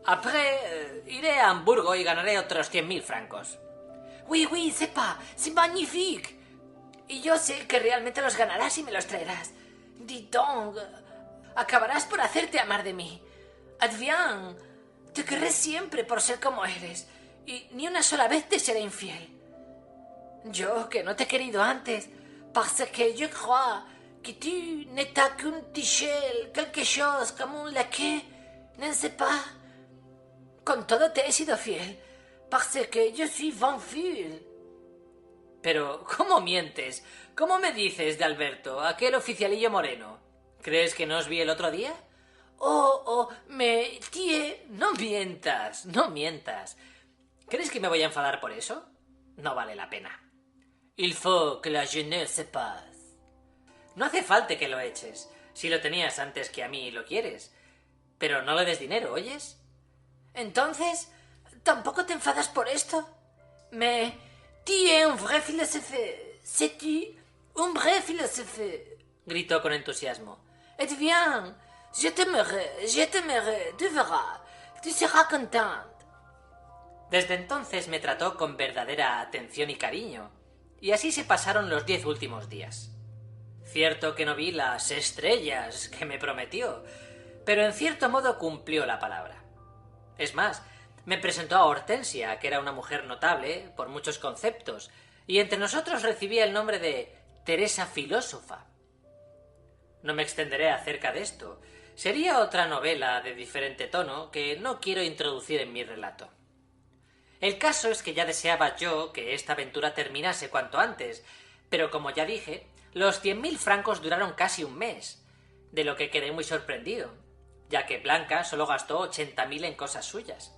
Après, iré a Hamburgo y ganaré otros 100.000 francos. Oui, c'est magnifique. Y yo sé que realmente los ganarás y me los traerás. Dis donc, acabarás por hacerte amar de mí. Adviens, te querré siempre por ser como eres, y ni una sola vez te seré infiel. Yo, que no te he querido antes, parce que je crois que tu n'étais qu'un tichel, quelque chose comme un laquais, ne sais pas. Con todo te he sido fiel, parce que je suis vaincu. Pero, ¿cómo mientes? ¿Cómo me dices de Alberto, aquel oficialillo moreno? ¿Crees que no os vi el otro día? Me tie... No mientas, no mientas. ¿Crees que me voy a enfadar por eso? No vale la pena. Il faut que la jeunesse se passe. No hace falta que lo eches. Si lo tenías antes que a mí y lo quieres. Pero no le des dinero, ¿oyes? Entonces, ¿tampoco te enfadas por esto? Mais, tu es un vrai philosophe. C'est-tu un vrai philosophe? Gritó con entusiasmo. Et bien, je t'aimerai, tu verras. Tu seras contente. Desde entonces me trató con verdadera atención y cariño, y así se pasaron los 10 últimos días. Cierto que no vi las estrellas que me prometió, pero en cierto modo cumplió la palabra. Es más, me presentó a Hortensia, que era una mujer notable por muchos conceptos, y entre nosotros recibía el nombre de Teresa Filósofa. No me extenderé acerca de esto. Sería otra novela de diferente tono que no quiero introducir en mi relato. El caso es que ya deseaba yo que esta aventura terminase cuanto antes, pero como ya dije, los 100.000 francos duraron casi un mes, de lo que quedé muy sorprendido, ya que Blanca solo gastó 80.000 en cosas suyas.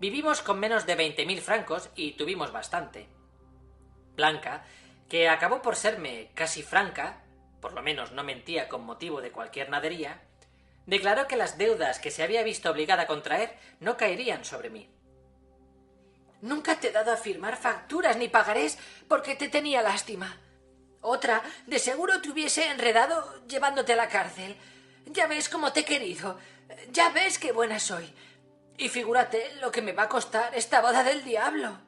Vivimos con menos de 20.000 francos y tuvimos bastante. Blanca, que acabó por serme casi franca, por lo menos no mentía con motivo de cualquier nadería, declaró que las deudas que se había visto obligada a contraer no caerían sobre mí. Nunca te he dado a firmar facturas ni pagarés porque te tenía lástima. Otra, de seguro te hubiese enredado llevándote a la cárcel. Ya ves cómo te he querido. Ya ves qué buena soy. Y figúrate lo que me va a costar esta boda del diablo.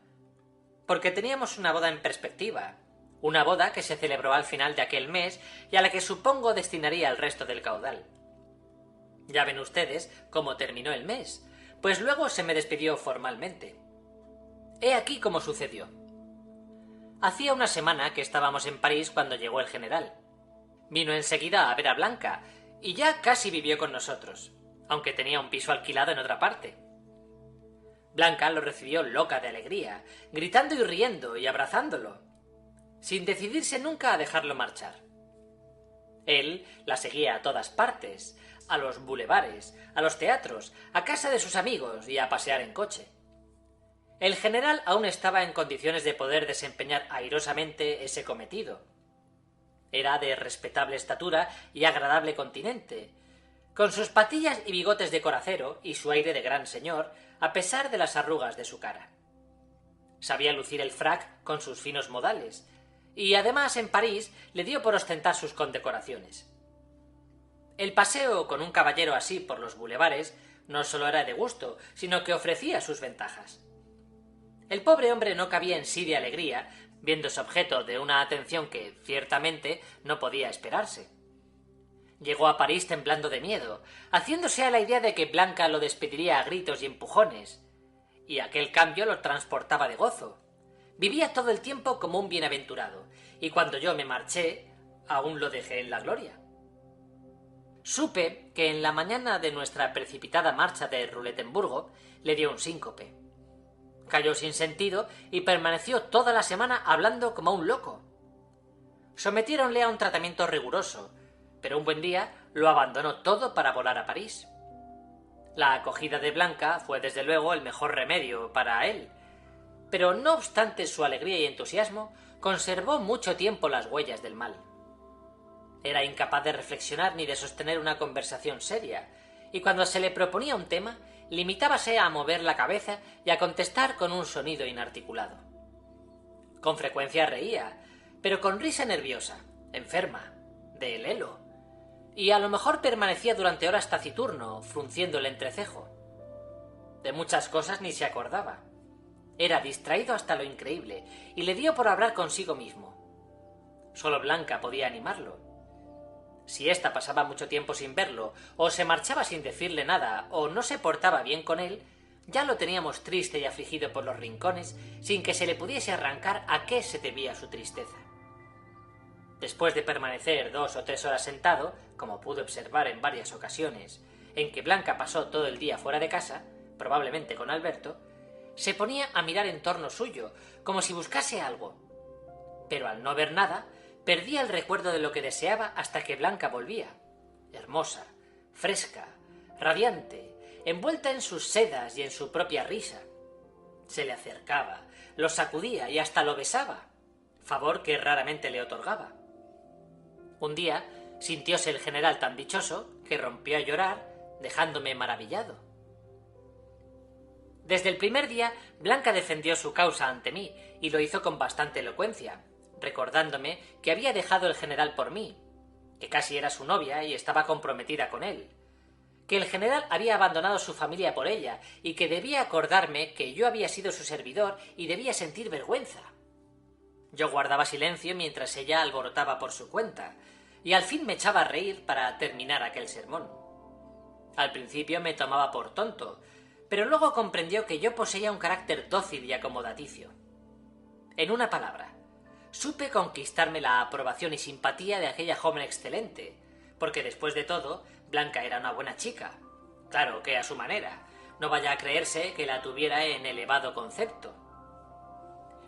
Porque teníamos una boda en perspectiva. Una boda que se celebró al final de aquel mes y a la que supongo destinaría el resto del caudal. Ya ven ustedes cómo terminó el mes, pues luego se me despidió formalmente. He aquí cómo sucedió. Hacía una semana que estábamos en París cuando llegó el general. Vino enseguida a ver a Blanca y ya casi vivió con nosotros, aunque tenía un piso alquilado en otra parte. Blanca lo recibió loca de alegría, gritando y riendo y abrazándolo, sin decidirse nunca a dejarlo marchar. Él la seguía a todas partes, a los bulevares, a los teatros, a casa de sus amigos y a pasear en coche. El general aún estaba en condiciones de poder desempeñar airosamente ese cometido. Era de respetable estatura y agradable continente, con sus patillas y bigotes de coracero y su aire de gran señor, a pesar de las arrugas de su cara. Sabía lucir el frac con sus finos modales, y además en París le dio por ostentar sus condecoraciones. El paseo con un caballero así por los bulevares no solo era de gusto, sino que ofrecía sus ventajas. El pobre hombre no cabía en sí de alegría, viéndose objeto de una atención que, ciertamente, no podía esperarse. Llegó a París temblando de miedo, haciéndose a la idea de que Blanca lo despediría a gritos y empujones, y aquel cambio lo transportaba de gozo. Vivía todo el tiempo como un bienaventurado, y cuando yo me marché, aún lo dejé en la gloria. Supe que en la mañana de nuestra precipitada marcha de Ruletemburgo le dio un síncope. Cayó sin sentido y permaneció toda la semana hablando como un loco. Sometiéronle a un tratamiento riguroso, pero un buen día lo abandonó todo para volar a París. La acogida de Blanca fue desde luego el mejor remedio para él, pero no obstante su alegría y entusiasmo, conservó mucho tiempo las huellas del mal. Era incapaz de reflexionar ni de sostener una conversación seria, y cuando se le proponía un tema, limitábase a mover la cabeza y a contestar con un sonido inarticulado. Con frecuencia reía, pero con risa nerviosa, enferma, de lelo, y a lo mejor permanecía durante horas taciturno, frunciendo el entrecejo. de muchas cosas ni se acordaba. Era distraído hasta lo increíble y le dio por hablar consigo mismo. Solo Blanca podía animarlo. Si ésta pasaba mucho tiempo sin verlo, o se marchaba sin decirle nada, o no se portaba bien con él, ya lo teníamos triste y afligido por los rincones, sin que se le pudiese arrancar a qué se debía su tristeza. Después de permanecer 2 o 3 horas sentado, como pude observar en varias ocasiones, en que Blanca pasó todo el día fuera de casa, probablemente con Alberto, se ponía a mirar en torno suyo, como si buscase algo. Pero al no ver nada, perdía el recuerdo de lo que deseaba hasta que Blanca volvía, hermosa, fresca, radiante, envuelta en sus sedas y en su propia risa. Se le acercaba, lo sacudía y hasta lo besaba, favor que raramente le otorgaba. Un día sintióse el general tan dichoso que rompió a llorar, dejándome maravillado. Desde el primer día, Blanca defendió su causa ante mí y lo hizo con bastante elocuencia, recordándome que había dejado el general por mí, que casi era su novia y estaba comprometida con él, que el general había abandonado su familia por ella y que debía acordarme que yo había sido su servidor y debía sentir vergüenza. Yo guardaba silencio mientras ella alborotaba por su cuenta, y al fin me echaba a reír para terminar aquel sermón. Al principio me tomaba por tonto, pero luego comprendió que yo poseía un carácter dócil y acomodaticio. En una palabra, supe conquistarme la aprobación y simpatía de aquella joven excelente, porque después de todo, Blanca era una buena chica. Claro que a su manera, no vaya a creerse que la tuviera en elevado concepto.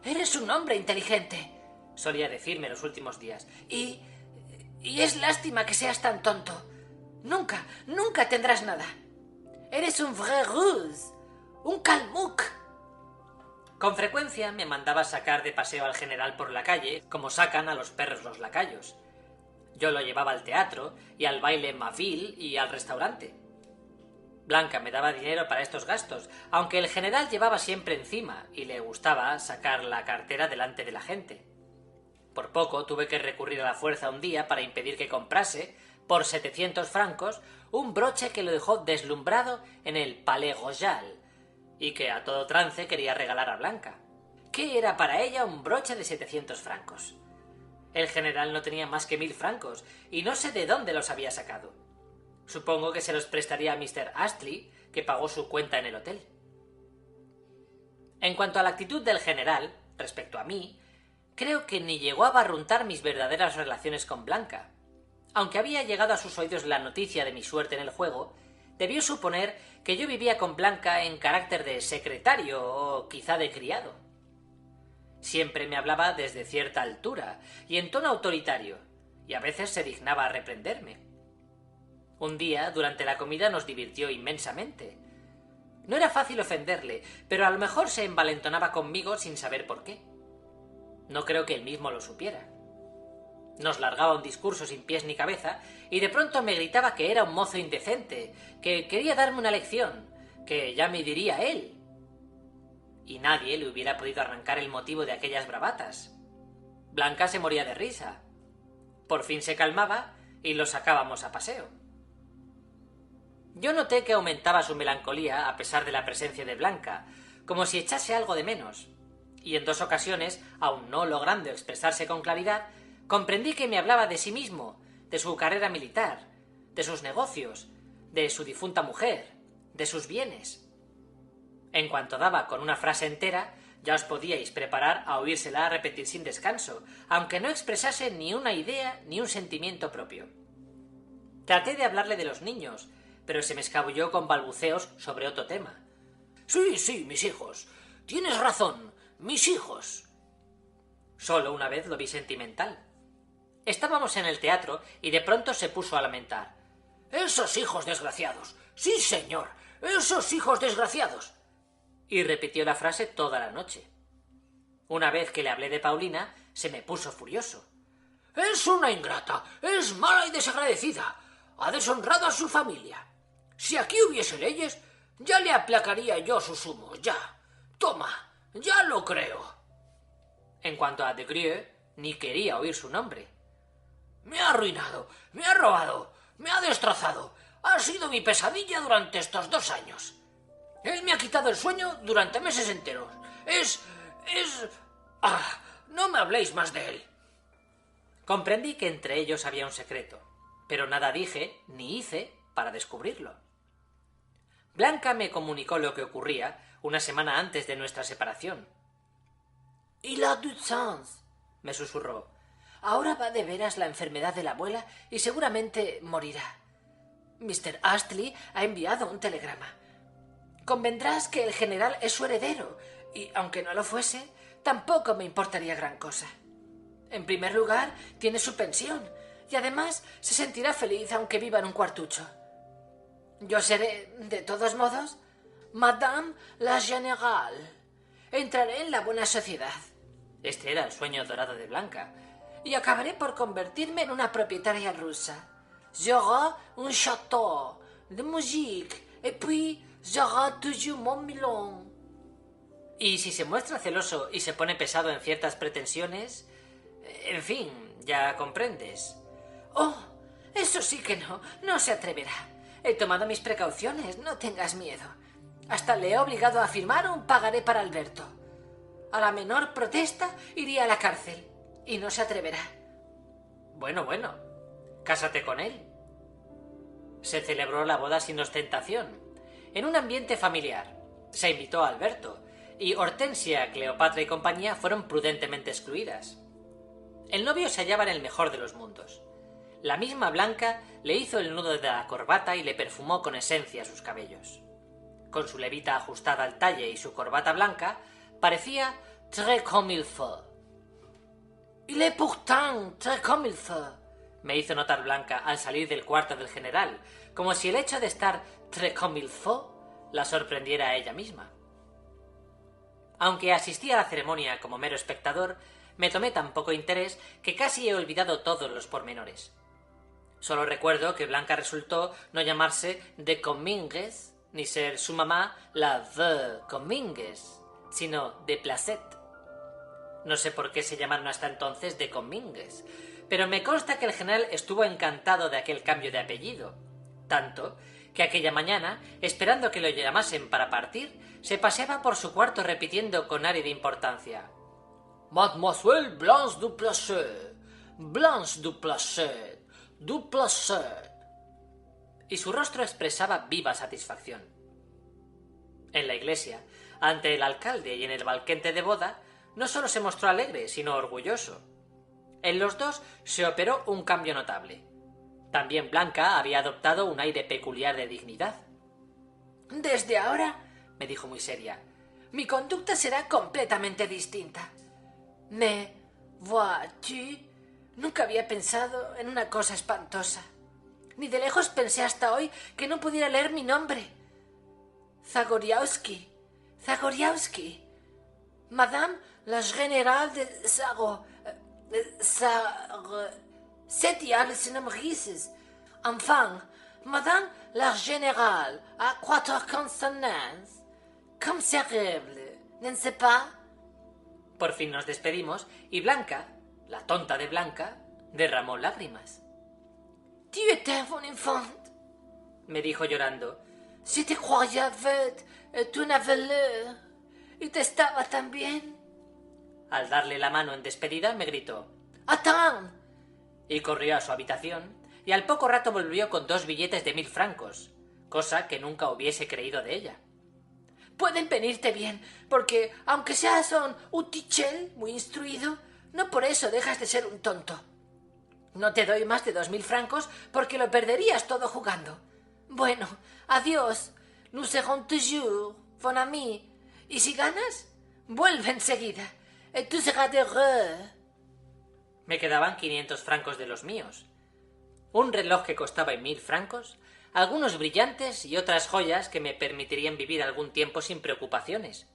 «Eres un hombre inteligente», solía decirme los últimos días, y es lástima que seas tan tonto. Nunca tendrás nada. Eres un vrai ruse, un calmuc. Con frecuencia me mandaba sacar de paseo al general por la calle, como sacan a los perros los lacayos. Yo lo llevaba al teatro y al baile Maville y al restaurante. Blanca me daba dinero para estos gastos, aunque el general llevaba siempre encima y le gustaba sacar la cartera delante de la gente. Por poco tuve que recurrir a la fuerza un día para impedir que comprase, por 700 francos, un broche que lo dejó deslumbrado en el Palais Royal y que a todo trance quería regalar a Blanca. ¿Qué era para ella un broche de 700 francos? El general no tenía más que 1000 francos y no sé de dónde los había sacado. Supongo que se los prestaría a Mr. Astley, que pagó su cuenta en el hotel. En cuanto a la actitud del general, respecto a mí, creo que ni llegó a barruntar mis verdaderas relaciones con Blanca. Aunque había llegado a sus oídos la noticia de mi suerte en el juego, debió suponer que yo vivía con Blanca en carácter de secretario o quizá de criado. Siempre me hablaba desde cierta altura y en tono autoritario, y a veces se dignaba a reprenderme. Un día, durante la comida, nos divirtió inmensamente. No era fácil ofenderle, pero a lo mejor se envalentonaba conmigo sin saber por qué. No creo que él mismo lo supiera. Nos largaba un discurso sin pies ni cabeza y de pronto me gritaba que era un mozo indecente, que quería darme una lección, que ya me diría él. Y nadie le hubiera podido arrancar el motivo de aquellas bravatas. Blanca se moría de risa. Por fin se calmaba y lo sacábamos a paseo. Yo noté que aumentaba su melancolía a pesar de la presencia de Blanca, como si echase algo de menos, y en 2 ocasiones, aun no logrando expresarse con claridad, comprendí que me hablaba de sí mismo, de su carrera militar, de sus negocios, de su difunta mujer, de sus bienes. En cuanto daba con una frase entera, ya os podíais preparar a oírsela a repetir sin descanso, aunque no expresase ni una idea ni un sentimiento propio. Traté de hablarle de los niños, pero se me escabulló con balbuceos sobre otro tema. Sí, mis hijos. Tienes razón, mis hijos. Solo una vez lo vi sentimental. Estábamos en el teatro y de pronto se puso a lamentar. Esos hijos desgraciados. Sí, señor, esos hijos desgraciados. Y repitió la frase toda la noche. Una vez que le hablé de Paulina, se me puso furioso. Es una ingrata, es mala y desagradecida. Ha deshonrado a su familia. Si aquí hubiese leyes, ya le aplacaría yo sus humos, ya. Toma, ya lo creo. En cuanto a Desgrieux, ni quería oír su nombre. Me ha arruinado, me ha robado, me ha destrozado. Ha sido mi pesadilla durante estos 2 años. Él me ha quitado el sueño durante meses enteros. No me habléis más de él. Comprendí que entre ellos había un secreto, pero nada dije ni hice para descubrirlo. Blanca me comunicó lo que ocurría una semana antes de nuestra separación. «Il a du sens», me susurró. «Ahora va de veras la enfermedad de la abuela y seguramente morirá. Mr. Astley ha enviado un telegrama. Convendrás que el general es su heredero y, aunque no lo fuese, tampoco me importaría gran cosa. En primer lugar, tiene su pensión y además se sentirá feliz aunque viva en un cuartucho. Yo seré, de todos modos, Madame la Générale. Entraré en la buena sociedad». Este era el sueño dorado de Blanca. «Y acabaré por convertirme en una propietaria rusa. J'aurai un château, de musique, et puis j'aurai toujours mon Milan». Y si se muestra celoso y se pone pesado en ciertas pretensiones... En fin, ya comprendes. «Oh, eso sí que no se atreverá. He tomado mis precauciones, no tengas miedo. Hasta le he obligado a firmar un pagaré para Alberto. A la menor protesta iría a la cárcel y no se atreverá». Bueno, cásate con él. Se celebró la boda sin ostentación, en un ambiente familiar. Se invitó a Alberto, y Hortensia, Cleopatra y compañía fueron prudentemente excluidas. El novio se hallaba en el mejor de los mundos. La misma Blanca le hizo el nudo de la corbata y le perfumó con esencia sus cabellos. Con su levita ajustada al talle y su corbata blanca, parecía très comme il faut. «Il est pourtant très comme il faut», me hizo notar Blanca al salir del cuarto del general, como si el hecho de estar très comme il faut la sorprendiera a ella misma. Aunque asistí a la ceremonia como mero espectador, me tomé tan poco interés que casi he olvidado todos los pormenores. Solo recuerdo que Blanca resultó no llamarse de Comminges, ni ser su mamá la de Comminges, sino de Placet. No sé por qué se llamaron hasta entonces de Comminges, pero me consta que el general estuvo encantado de aquel cambio de apellido, tanto que aquella mañana, esperando que lo llamasen para partir, se paseaba por su cuarto repitiendo con aire de importancia: «Mademoiselle Blanche du Placet, Blanche du Placet, du Placet». Y su rostro expresaba viva satisfacción. En la iglesia, ante el alcalde y en el banquete de boda, no solo se mostró alegre, sino orgulloso. En los dos se operó un cambio notable. También Blanca había adoptado un aire peculiar de dignidad. «Desde ahora», me dijo muy seria, «mi conducta será completamente distinta. Mais, vois-tu, nunca había pensado en una cosa espantosa. Ni de lejos pensé hasta hoy que no pudiera leer mi nombre. Zagoriowski. Madame la Générale de Zaro. C'est diable ce nom rises. Enfin, Madame la Générale à 4 consonances. Comme c'est horrible, n'est-ce pas?» Por fin nos despedimos y Blanca, la tonta de Blanca, derramó lágrimas. «Tu étais un enfant», me dijo llorando. «Je te croyais aveugle et tu n'avais y te estaba tan bien». Al darle la mano en despedida me gritó: «Attends», y corrió a su habitación, y al poco rato volvió con 2 billetes de 1000 francos, cosa que nunca hubiese creído de ella. «Pueden venirte bien, porque aunque seas un utichel muy instruido, no por eso dejas de ser un tonto. No te doy más de 2000 francos porque lo perderías todo jugando. Bueno, adiós, nous serons toujours, mon ami, y si ganas, vuelve enseguida, et tu seras heureux». Me quedaban 500 francos de los míos, un reloj que costaba 1000 francos, algunos brillantes y otras joyas que me permitirían vivir algún tiempo sin preocupaciones.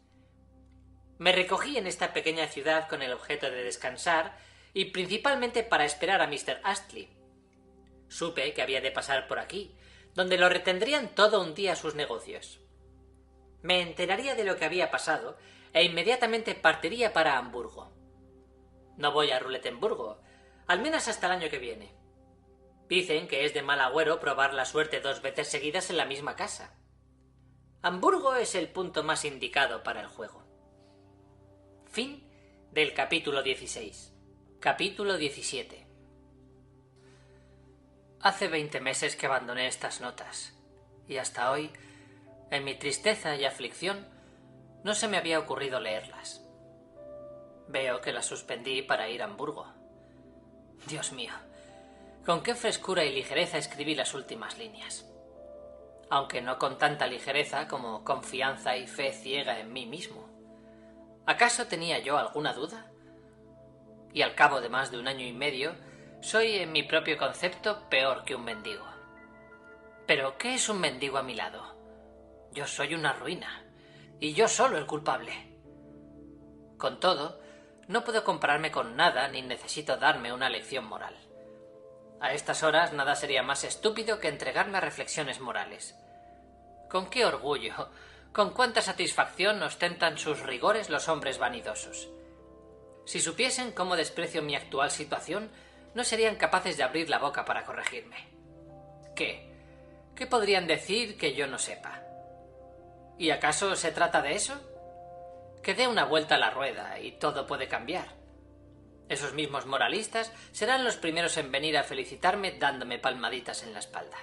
Me recogí en esta pequeña ciudad con el objeto de descansar y principalmente para esperar a Mr. Astley. Supe que había de pasar por aquí, donde lo retendrían todo un día sus negocios. Me enteraría de lo que había pasado e inmediatamente partiría para Hamburgo. No voy a Ruletenburgo, al menos hasta el año que viene. Dicen que es de mal agüero probar la suerte 2 veces seguidas en la misma casa. Hamburgo es el punto más indicado para el juego. Fin del capítulo 16. Capítulo 17. Hace 20 meses que abandoné estas notas, y hasta hoy, en mi tristeza y aflicción, no se me había ocurrido leerlas. Veo que las suspendí para ir a Hamburgo. Dios mío, con qué frescura y ligereza escribí las últimas líneas. Aunque no con tanta ligereza como confianza y fe ciega en mí mismo. ¿Acaso tenía yo alguna duda? Y al cabo de más de 1 año y medio, soy en mi propio concepto peor que un mendigo. Pero ¿qué es un mendigo a mi lado? Yo soy una ruina, y yo solo el culpable. Con todo, no puedo compararme con nada ni necesito darme una lección moral. A estas horas nada sería más estúpido que entregarme a reflexiones morales. ¿Con qué orgullo, con cuánta satisfacción ostentan sus rigores los hombres vanidosos? Si supiesen cómo desprecio mi actual situación, no serían capaces de abrir la boca para corregirme. ¿Qué? ¿Qué podrían decir que yo no sepa? ¿Y acaso se trata de eso? Que dé una vuelta a la rueda y todo puede cambiar. Esos mismos moralistas serán los primeros en venir a felicitarme dándome palmaditas en la espalda.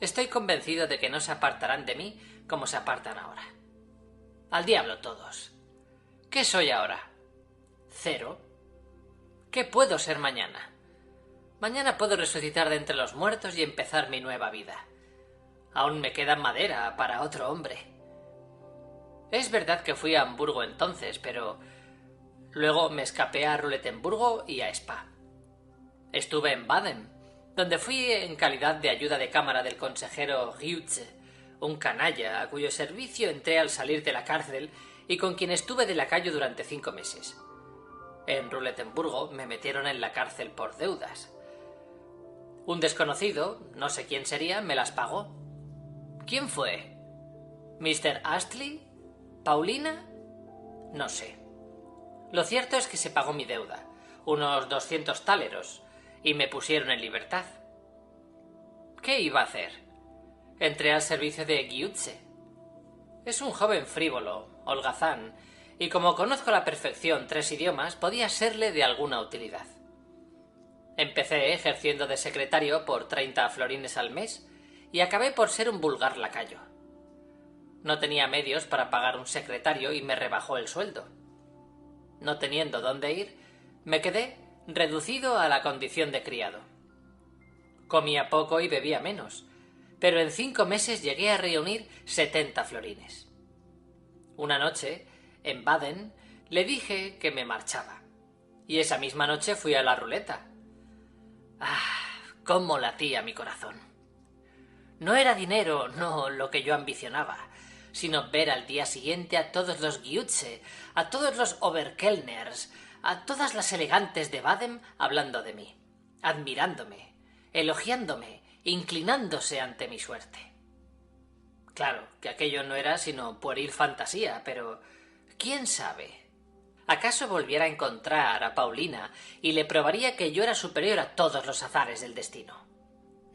Estoy convencido de que no se apartarán de mí como se apartan ahora. Al diablo todos. ¿Qué soy ahora? 0. ¿Qué puedo ser mañana? Mañana puedo resucitar de entre los muertos y empezar mi nueva vida. Aún me queda madera para otro hombre. Es verdad que fui a Hamburgo entonces, pero luego me escapé a Ruletenburgo y a Spa. Estuve en Baden, donde fui en calidad de ayuda de cámara del consejero Giutze, un canalla a cuyo servicio entré al salir de la cárcel y con quien estuve de lacayo durante 5 meses. En Ruletenburgo me metieron en la cárcel por deudas. Un desconocido, no sé quién sería, me las pagó. ¿Quién fue? ¿Mr. Astley? ¿Paulina? No sé. Lo cierto es que se pagó mi deuda, unos 200 táleros, y me pusieron en libertad. ¿Qué iba a hacer? Entré al servicio de Giutze. Es un joven frívolo, holgazán, y como conozco a la perfección 3 idiomas, podía serle de alguna utilidad. Empecé ejerciendo de secretario por 30 florines al mes y acabé por ser un vulgar lacayo. No tenía medios para pagar un secretario y me rebajó el sueldo. No teniendo dónde ir, me quedé reducido a la condición de criado. Comía poco y bebía menos, pero en 5 meses llegué a reunir 70 florines. Una noche, en Baden, le dije que me marchaba, y esa misma noche fui a la ruleta. ¡Ah! ¡Cómo latía mi corazón! No era dinero, no lo que yo ambicionaba, sino ver al día siguiente a todos los Giutze, a todos los Oberkellners, a todas las elegantes de Baden hablando de mí, admirándome, elogiándome, inclinándose ante mi suerte. Claro, que aquello no era sino pueril fantasía, pero ¿quién sabe? ¿Acaso volviera a encontrar a Paulina y le probaría que yo era superior a todos los azares del destino?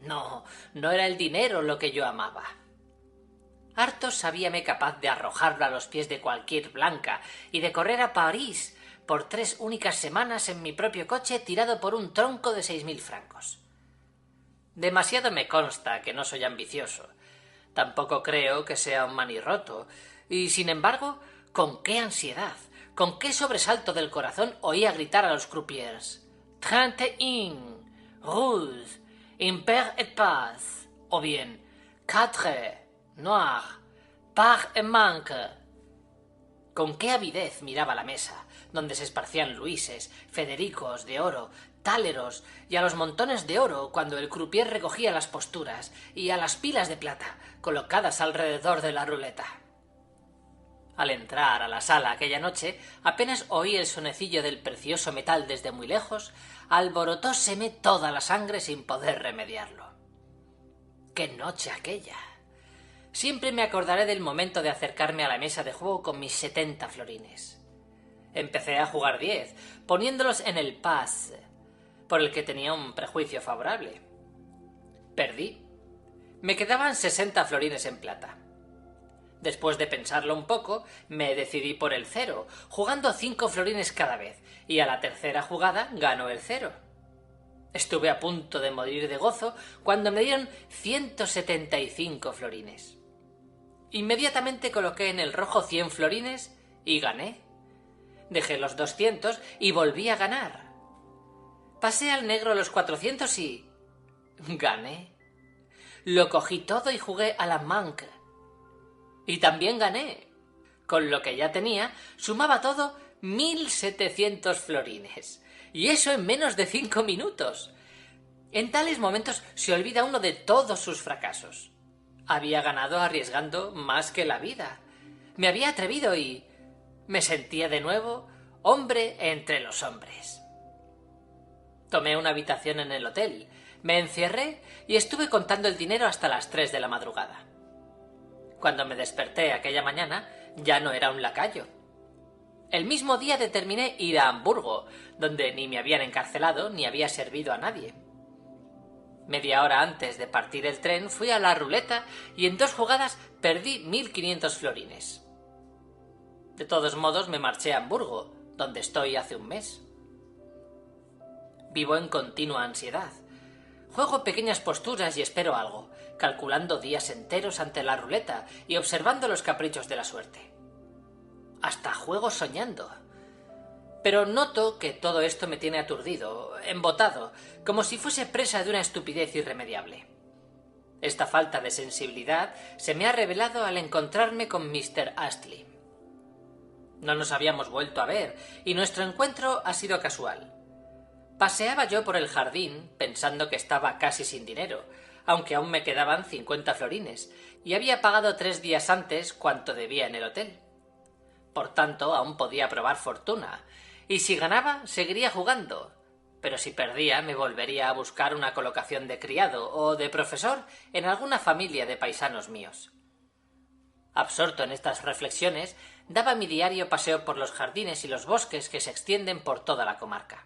No, no era el dinero lo que yo amaba. Harto sabíame capaz de arrojarlo a los pies de cualquier blanca y de correr a París por 3 únicas semanas en mi propio coche tirado por un tronco de 6.000 francos. Demasiado me consta que no soy ambicioso. Tampoco creo que sea un manirroto. Y, sin embargo, con qué ansiedad, con qué sobresalto del corazón oía gritar a los croupiers: 31, rouge, impair et pas, o bien 4, noir, par et manque. Con qué avidez miraba la mesa, donde se esparcían luises, federicos de oro, táleros y a los montones de oro cuando el croupier recogía las posturas, y a las pilas de plata colocadas alrededor de la ruleta. Al entrar a la sala aquella noche, apenas oí el sonecillo del precioso metal desde muy lejos, alborotóseme toda la sangre sin poder remediarlo. ¡Qué noche aquella! Siempre me acordaré del momento de acercarme a la mesa de juego con mis 70 florines. Empecé a jugar 10, poniéndolos en el pas, por el que tenía un prejuicio favorable. Perdí. Me quedaban 60 florines en plata. Después de pensarlo un poco, me decidí por el 0, jugando 5 florines cada vez, y a la tercera jugada ganó el 0. Estuve a punto de morir de gozo cuando me dieron 175 florines. Inmediatamente coloqué en el rojo 100 florines y gané. Dejé los 200 y volví a ganar. Pasé al negro los 400 y... gané. Lo cogí todo y jugué a la manque. Y también gané. Con lo que ya tenía, sumaba todo 1700 florines. Y eso en menos de 5 minutos. En tales momentos se olvida uno de todos sus fracasos. Había ganado arriesgando más que la vida. Me había atrevido y... me sentía de nuevo hombre entre los hombres. Tomé una habitación en el hotel, me encerré y estuve contando el dinero hasta las 3 de la madrugada. Cuando me desperté aquella mañana, ya no era un lacayo. El mismo día determiné ir a Hamburgo, donde ni me habían encarcelado ni había servido a nadie. Media hora antes de partir el tren fui a la ruleta y en 2 jugadas perdí 1500 florines. De todos modos me marché a Hamburgo, donde estoy hace un mes. Vivo en continua ansiedad. Juego pequeñas posturas y espero algo, calculando días enteros ante la ruleta y observando los caprichos de la suerte. Hasta juego soñando. Pero noto que todo esto me tiene aturdido, embotado, como si fuese presa de una estupidez irremediable. Esta falta de sensibilidad se me ha revelado al encontrarme con Mr. Astley. No nos habíamos vuelto a ver y nuestro encuentro ha sido casual. Paseaba yo por el jardín pensando que estaba casi sin dinero, aunque aún me quedaban 50 florines, y había pagado 3 días antes cuanto debía en el hotel. Por tanto, aún podía probar fortuna, y si ganaba, seguiría jugando, pero si perdía, me volvería a buscar una colocación de criado o de profesor en alguna familia de paisanos míos. Absorto en estas reflexiones, daba mi diario paseo por los jardines y los bosques que se extienden por toda la comarca.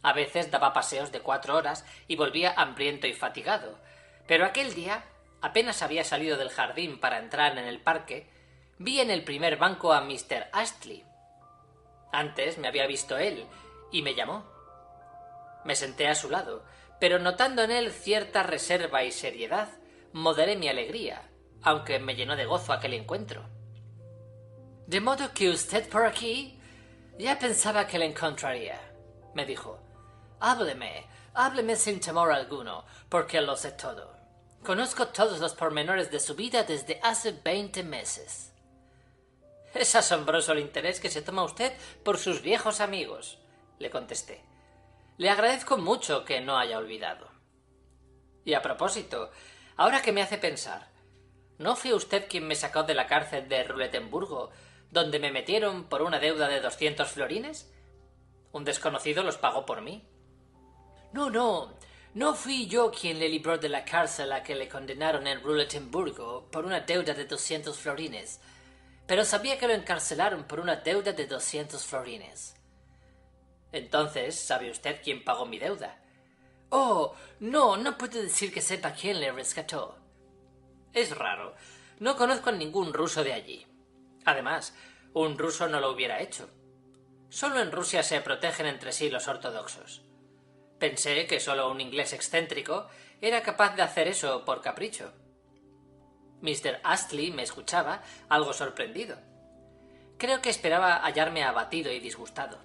A veces daba paseos de 4 horas y volvía hambriento y fatigado, pero aquel día, apenas había salido del jardín para entrar en el parque, vi en el primer banco a Mr. Astley. Antes me había visto él y me llamó. Me senté a su lado, pero notando en él cierta reserva y seriedad, moderé mi alegría, aunque me llenó de gozo aquel encuentro. «De modo que usted por aquí, ya pensaba que le encontraría», me dijo. Hábleme sin temor alguno, porque lo sé todo. Conozco todos los pormenores de su vida desde hace 20 meses. Es asombroso el interés que se toma usted por sus viejos amigos, le contesté. Le agradezco mucho que no haya olvidado. Y a propósito, ahora que me hace pensar, ¿no fue usted quien me sacó de la cárcel de Ruletenburgo, donde me metieron por una deuda de 200 florines? Un desconocido los pagó por mí. No fui yo quien le libró de la cárcel a que le condenaron en Ruletenburgo por una deuda de 200 florines, pero sabía que lo encarcelaron por una deuda de 200 florines. Entonces, ¿sabe usted quién pagó mi deuda? Oh, no puedo decir que sepa quién le rescató. Es raro, no conozco a ningún ruso de allí. Además, un ruso no lo hubiera hecho. Solo en Rusia se protegen entre sí los ortodoxos. Pensé que solo un inglés excéntrico era capaz de hacer eso por capricho. Mr. Astley me escuchaba, algo sorprendido. Creo que esperaba hallarme abatido y disgustado.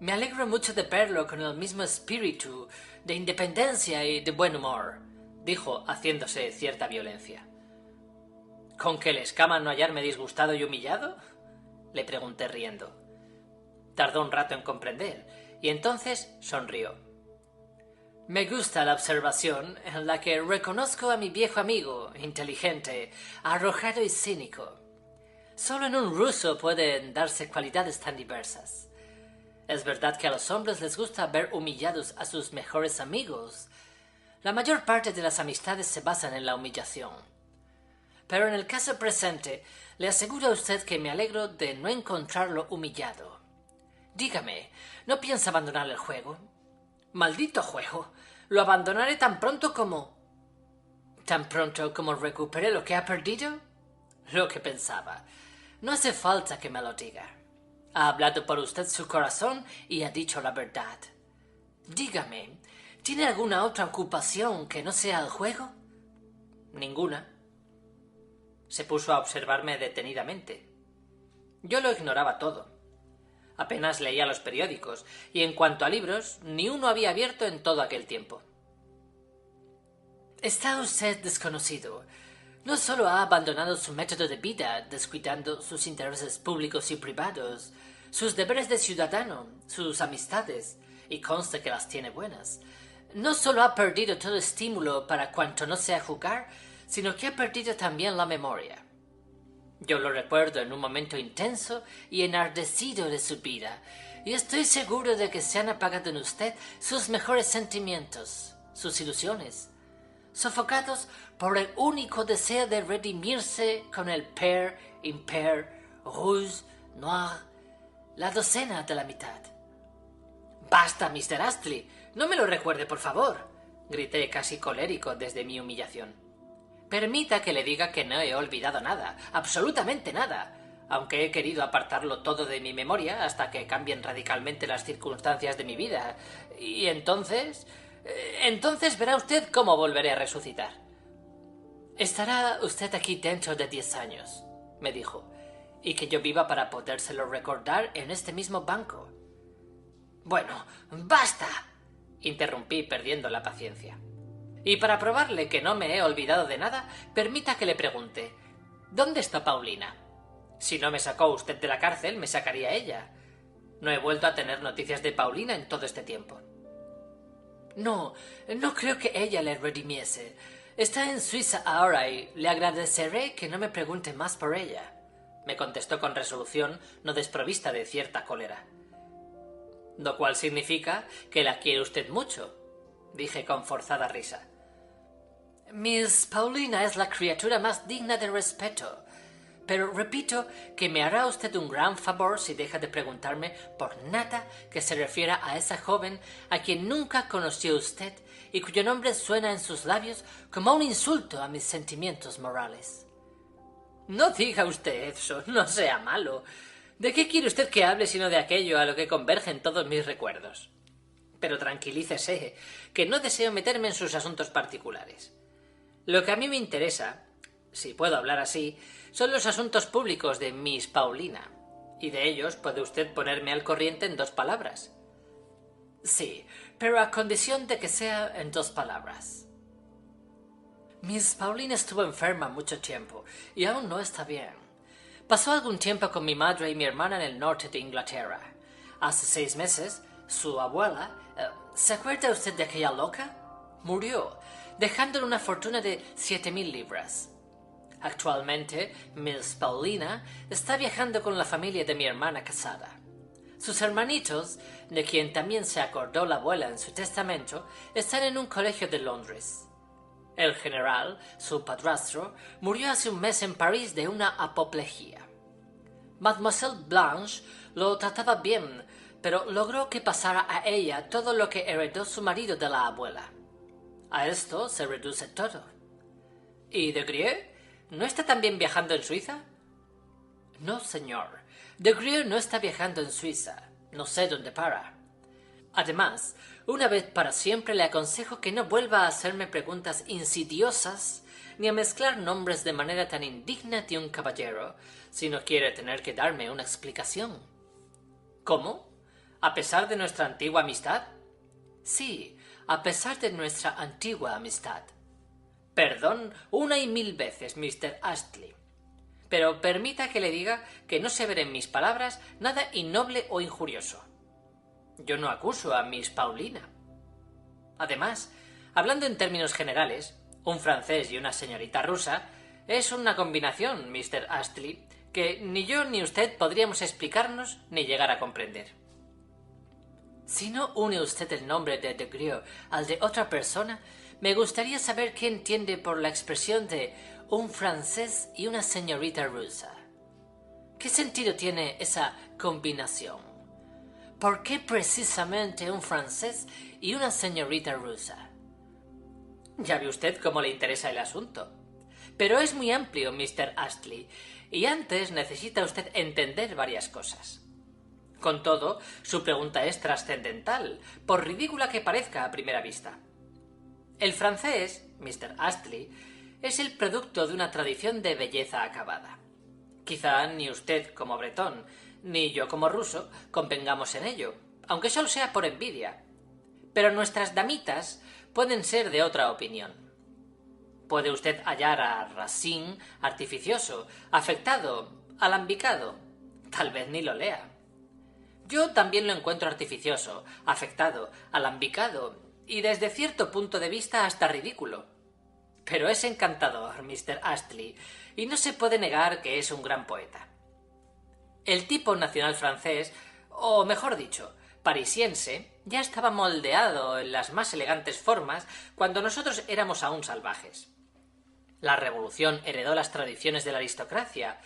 Me alegro mucho de verlo con el mismo espíritu de independencia y de buen humor, dijo, haciéndose cierta violencia. ¿Con que le escama no hallarme disgustado y humillado?, le pregunté riendo. Tardó un rato en comprender, y entonces sonrió. Me gusta la observación en la que reconozco a mi viejo amigo, inteligente, arrojado y cínico. Solo en un ruso pueden darse cualidades tan diversas. Es verdad que a los hombres les gusta ver humillados a sus mejores amigos. La mayor parte de las amistades se basan en la humillación. Pero en el caso presente, le aseguro a usted que me alegro de no encontrarlo humillado. Dígame, ¿no piensa abandonar el juego? Maldito juego. Lo abandonaré tan pronto como... ¿Tan pronto como recupere lo que ha perdido? Lo que pensaba. No hace falta que me lo diga. Ha hablado por usted su corazón y ha dicho la verdad. Dígame, ¿tiene alguna otra ocupación que no sea el juego? Ninguna. Se puso a observarme detenidamente. Yo lo ignoraba todo. Apenas leía los periódicos, y en cuanto a libros, ni uno había abierto en todo aquel tiempo. Está usted desconocido. No solo ha abandonado su método de vida, descuidando sus intereses públicos y privados, sus deberes de ciudadano, sus amistades, y consta que las tiene buenas. No solo ha perdido todo estímulo para cuanto no sea jugar, sino que ha perdido también la memoria. Yo lo recuerdo en un momento intenso y enardecido de su vida, y estoy seguro de que se han apagado en usted sus mejores sentimientos, sus ilusiones, sofocados por el único deseo de redimirse con el pair, impair, rouge, noir, la docena de la mitad. —¡Basta, Mr. Astley! ¡No me lo recuerde, por favor! —grité casi colérico desde mi humillación. Permita que le diga que no he olvidado nada, absolutamente nada, aunque he querido apartarlo todo de mi memoria hasta que cambien radicalmente las circunstancias de mi vida. Y entonces verá usted cómo volveré a resucitar. Estará usted aquí dentro de 10 años, me dijo, y que yo viva para podérselo recordar en este mismo banco. Bueno, basta, interrumpí perdiendo la paciencia. Y para probarle que no me he olvidado de nada, permita que le pregunte, ¿dónde está Paulina? Si no me sacó usted de la cárcel, me sacaría ella. No he vuelto a tener noticias de Paulina en todo este tiempo. No creo que ella le redimiese. Está en Suiza ahora y le agradeceré que no me pregunte más por ella, me contestó con resolución, no desprovista de cierta cólera. Lo cual significa que la quiere usted mucho, dije con forzada risa. Miss Paulina es la criatura más digna de respeto, pero repito que me hará usted un gran favor si deja de preguntarme por nada que se refiera a esa joven a quien nunca conoció usted y cuyo nombre suena en sus labios como un insulto a mis sentimientos morales. No diga usted eso, no sea malo. ¿De qué quiere usted que hable sino de aquello a lo que convergen todos mis recuerdos? Pero tranquilícese, que no deseo meterme en sus asuntos particulares. Lo que a mí me interesa, si puedo hablar así, son los asuntos públicos de Miss Paulina, y de ellos puede usted ponerme al corriente en 2 palabras. Sí, pero a condición de que sea en 2 palabras. Miss Paulina estuvo enferma mucho tiempo, y aún no está bien. Pasó algún tiempo con mi madre y mi hermana en el norte de Inglaterra. Hace 6 meses, su abuela, ¿se acuerda usted de aquella loca? Murió, dejándole una fortuna de 7.000 libras. Actualmente, Miss Paulina está viajando con la familia de mi hermana casada. Sus hermanitos, de quien también se acordó la abuela en su testamento, están en un colegio de Londres. El general, su padrastro, murió hace un mes en París de una apoplejía. Mademoiselle Blanche lo trataba bien, pero logró que pasara a ella todo lo que heredó su marido de la abuela. A esto se reduce todo. ¿Y de Grieux? ¿No está también viajando en Suiza? No, señor. De Grieux no está viajando en Suiza. No sé dónde para. Además, una vez para siempre le aconsejo que no vuelva a hacerme preguntas insidiosas ni a mezclar nombres de manera tan indigna de un caballero si no quiere tener que darme una explicación. ¿Cómo? ¿A pesar de nuestra antigua amistad? Sí, a pesar de nuestra antigua amistad. Perdón 1 y 1000 veces, Mr. Astley. Pero permita que le diga que no se verá en mis palabras nada innoble o injurioso. Yo no acuso a Miss Paulina. Además, hablando en términos generales, un francés y una señorita rusa es una combinación, Mr. Astley, que ni yo ni usted podríamos explicarnos ni llegar a comprender. Si no une usted el nombre de Grieux al de otra persona, me gustaría saber qué entiende por la expresión de un francés y una señorita rusa. ¿Qué sentido tiene esa combinación? ¿Por qué precisamente un francés y una señorita rusa? Ya ve usted cómo le interesa el asunto. Pero es muy amplio, Mr. Astley, y antes necesita usted entender varias cosas. Con todo, su pregunta es trascendental, por ridícula que parezca a primera vista. El francés, Mr. Astley, es el producto de una tradición de belleza acabada. Quizá ni usted como bretón, ni yo como ruso convengamos en ello, aunque solo sea por envidia. Pero nuestras damitas pueden ser de otra opinión. Puede usted hallar a Racine artificioso, afectado, alambicado. Tal vez ni lo lea. Yo también lo encuentro artificioso, afectado, alambicado y desde cierto punto de vista hasta ridículo. Pero es encantador, Mr. Astley, y no se puede negar que es un gran poeta. El tipo nacional francés, o mejor dicho, parisiense, ya estaba moldeado en las más elegantes formas cuando nosotros éramos aún salvajes. La Revolución heredó las tradiciones de la aristocracia,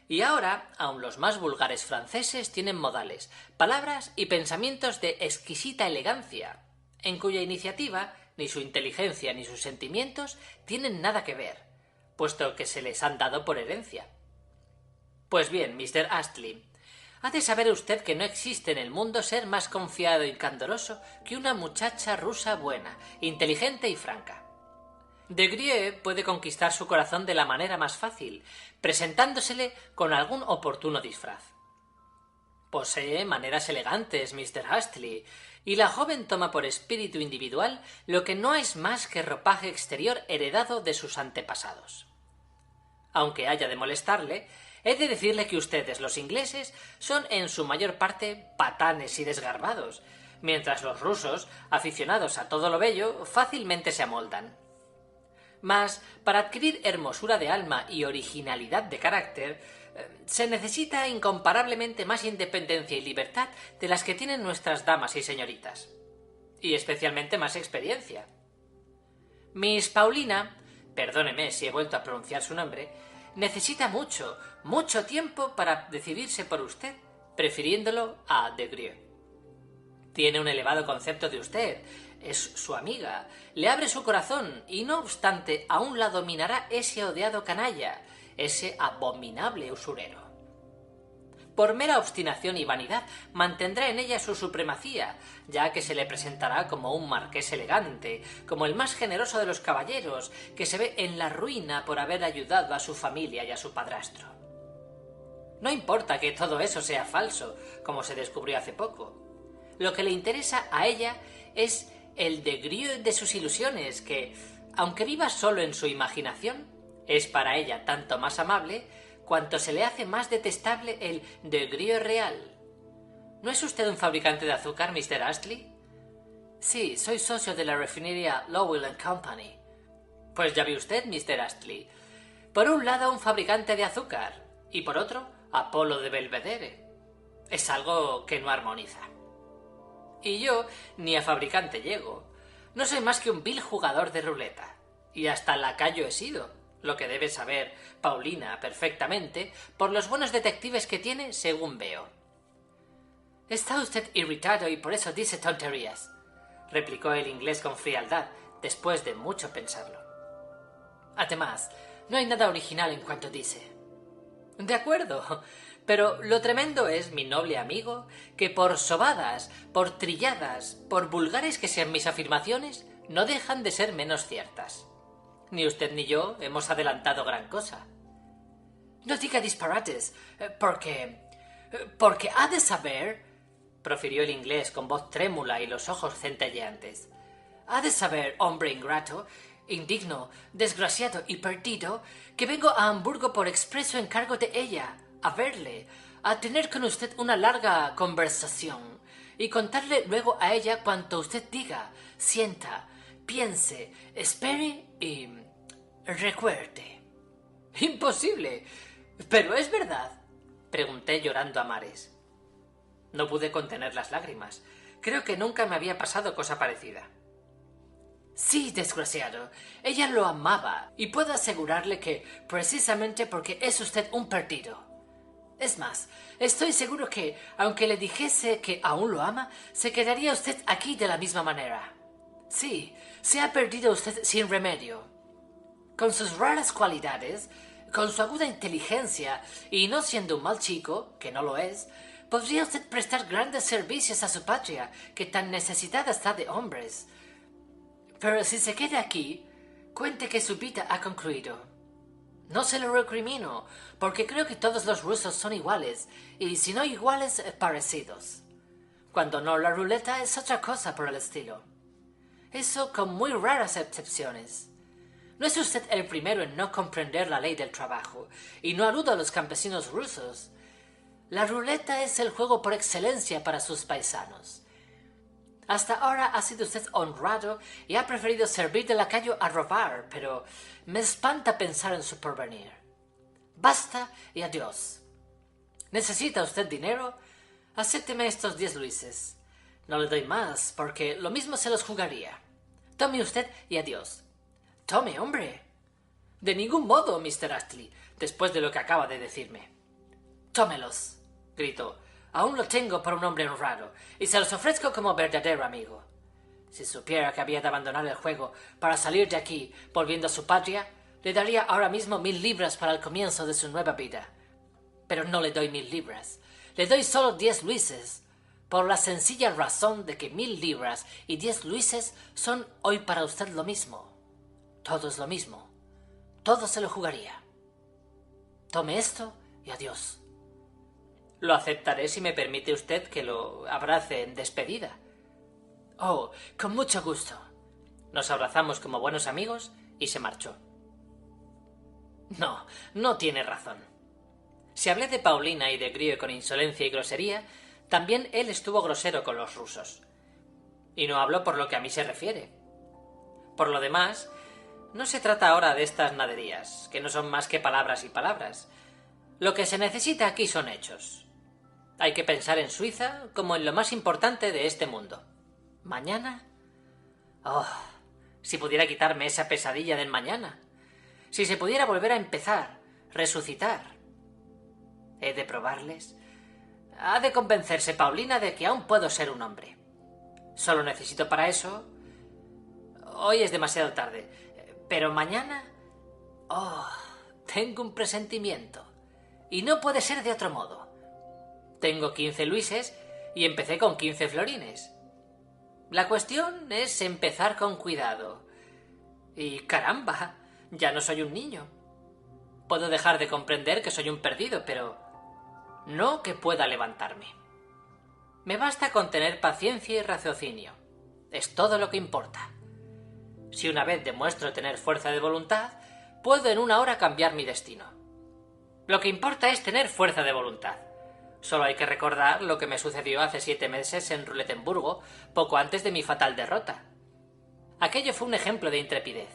y ahora aun los más vulgares franceses tienen modales, palabras y pensamientos de exquisita elegancia, en cuya iniciativa ni su inteligencia ni sus sentimientos tienen nada que ver, puesto que se les han dado por herencia. Pues bien, Mr. Astley, ha de saber usted que no existe en el mundo ser más confiado y candoroso que una muchacha rusa buena, inteligente y franca. Des puede conquistar su corazón de la manera más fácil, presentándosele con algún oportuno disfraz. Posee maneras elegantes, Mr. Astley, y la joven toma por espíritu individual lo que no es más que ropaje exterior heredado de sus antepasados. Aunque haya de molestarle, he de decirle que ustedes, los ingleses, son en su mayor parte patanes y desgarbados, mientras los rusos, aficionados a todo lo bello, fácilmente se amoldan. Mas, para adquirir hermosura de alma y originalidad de carácter, se necesita incomparablemente más independencia y libertad de las que tienen nuestras damas y señoritas, y especialmente más experiencia. Miss Paulina, perdóneme si he vuelto a pronunciar su nombre, necesita mucho, mucho tiempo para decidirse por usted, prefiriéndolo a Des. Tiene un elevado concepto de usted, es su amiga, le abre su corazón y no obstante aún la dominará ese odiado canalla, ese abominable usurero. Por mera obstinación y vanidad mantendrá en ella su supremacía, ya que se le presentará como un marqués elegante, como el más generoso de los caballeros, que se ve en la ruina por haber ayudado a su familia y a su padrastro. No importa que todo eso sea falso, como se descubrió hace poco. Lo que le interesa a ella es el Des de sus ilusiones, que, aunque viva solo en su imaginación, es para ella tanto más amable cuanto se le hace más detestable el Des real. ¿No es usted un fabricante de azúcar, Mr. Astley? Sí, soy socio de la refinería Lowell & Company. Pues ya ve usted, Mr. Astley. Por un lado un fabricante de azúcar y por otro Apolo de Belvedere. Es algo que no armoniza. Y yo ni a fabricante llego. No soy más que un vil jugador de ruleta. Y hasta lacayo he sido, lo que debe saber Paulina perfectamente por los buenos detectives que tiene, según veo. Está usted irritado y por eso dice tonterías, replicó el inglés con frialdad, después de mucho pensarlo. Además, no hay nada original en cuanto dice. De acuerdo, pero lo tremendo es, mi noble amigo, que por sobadas, por trilladas, por vulgares que sean mis afirmaciones, no dejan de ser menos ciertas. Ni usted ni yo hemos adelantado gran cosa. No diga disparates, porque ha de saber, profirió el inglés con voz trémula y los ojos centelleantes. Ha de saber, hombre ingrato, indigno, desgraciado y perdido, que vengo a Hamburgo por expreso encargo de ella, a verle, a tener con usted una larga conversación y contarle luego a ella cuanto usted diga, sienta, piense, espere y recuerde. ¡Imposible! ¿Pero es verdad?, pregunté llorando a mares. No pude contener las lágrimas. Creo que nunca me había pasado cosa parecida. Sí, desgraciado, ella lo amaba, y puedo asegurarle que precisamente porque es usted un perdido. Es más, estoy seguro que, aunque le dijese que aún lo ama, se quedaría usted aquí de la misma manera. Sí, se ha perdido usted sin remedio. Con sus raras cualidades, con su aguda inteligencia y no siendo un mal chico, que no lo es, podría usted prestar grandes servicios a su patria, que tan necesitada está de hombres. Pero si se queda aquí, cuente que su vida ha concluido. No se lo recrimino, porque creo que todos los rusos son iguales, y si no iguales, parecidos. Cuando no, la ruleta es otra cosa por el estilo. Eso con muy raras excepciones. No es usted el primero en no comprender la ley del trabajo, y no aludo a los campesinos rusos. La ruleta es el juego por excelencia para sus paisanos. Hasta ahora ha sido usted honrado y ha preferido servir de lacayo a robar, pero me espanta pensar en su porvenir. Basta y adiós. ¿Necesita usted dinero? Acépteme estos 10 luises. No le doy más, porque lo mismo se los jugaría. Tome usted y adiós. Tome, hombre. De ningún modo, Mr. Astley, después de lo que acaba de decirme. Tómelos, gritó. Aún lo tengo por un hombre honrado, y se los ofrezco como verdadero amigo. Si supiera que había de abandonar el juego para salir de aquí, volviendo a su patria, le daría ahora mismo 1000 libras para el comienzo de su nueva vida. Pero no le doy 1000 libras. Le doy solo 10 luises, por la sencilla razón de que 1000 libras y 10 luises son hoy para usted lo mismo. Todo es lo mismo. Todo se lo jugaría. Tome esto y adiós. Lo aceptaré si me permite usted que lo abrace en despedida. Oh, con mucho gusto. Nos abrazamos como buenos amigos y se marchó. No, no tiene razón. Si hablé de Paulina y de Grio con insolencia y grosería, también él estuvo grosero con los rusos. Y no hablo por lo que a mí se refiere. Por lo demás, no se trata ahora de estas naderías, que no son más que palabras y palabras. Lo que se necesita aquí son hechos. Hay que pensar en Suiza como en lo más importante de este mundo. ¿Mañana? Oh, si pudiera quitarme esa pesadilla del mañana. Si se pudiera volver a empezar, resucitar. He de probarles. Ha de convencerse Paulina de que aún puedo ser un hombre. Solo necesito para eso... Hoy es demasiado tarde, pero mañana... Oh, tengo un presentimiento. Y no puede ser de otro modo. Tengo 15 luises y empecé con 15 florines. La cuestión es empezar con cuidado. Y caramba, ya no soy un niño. Puedo dejar de comprender que soy un perdido, pero no que pueda levantarme. Me basta con tener paciencia y raciocinio. Es todo lo que importa. Si una vez demuestro tener fuerza de voluntad, puedo en una hora cambiar mi destino. Lo que importa es tener fuerza de voluntad. Solo hay que recordar lo que me sucedió hace 7 meses en Ruletemburgo, poco antes de mi fatal derrota. Aquello fue un ejemplo de intrepidez.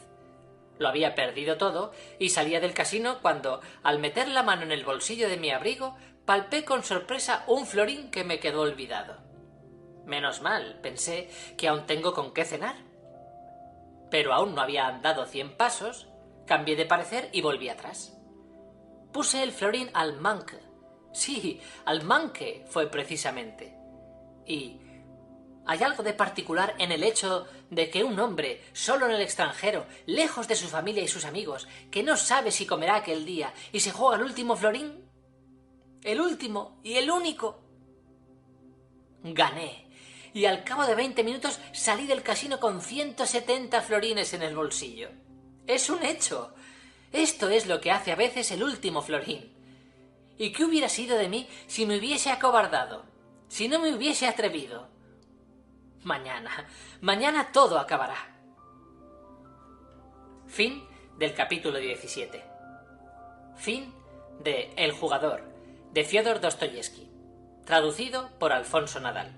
Lo había perdido todo y salía del casino cuando, al meter la mano en el bolsillo de mi abrigo, palpé con sorpresa un florín que me quedó olvidado. Menos mal, pensé, que aún tengo con qué cenar. Pero aún no había andado 100 pasos, cambié de parecer y volví atrás. Puse el florín al manque. Sí, al manque fue precisamente. Y hay algo de particular en el hecho de que un hombre, solo en el extranjero, lejos de su familia y sus amigos, que no sabe si comerá aquel día y se juega el último florín. El último y el único. Gané. Y al cabo de 20 minutos salí del casino con 170 florines en el bolsillo. Es un hecho. Esto es lo que hace a veces el último florín. ¿Y qué hubiera sido de mí si me hubiese acobardado? Si no me hubiese atrevido. Mañana todo acabará. Fin del capítulo 17. Fin de El jugador, de Fiódor Dostoyevski. Traducido por Alfonso Nadal.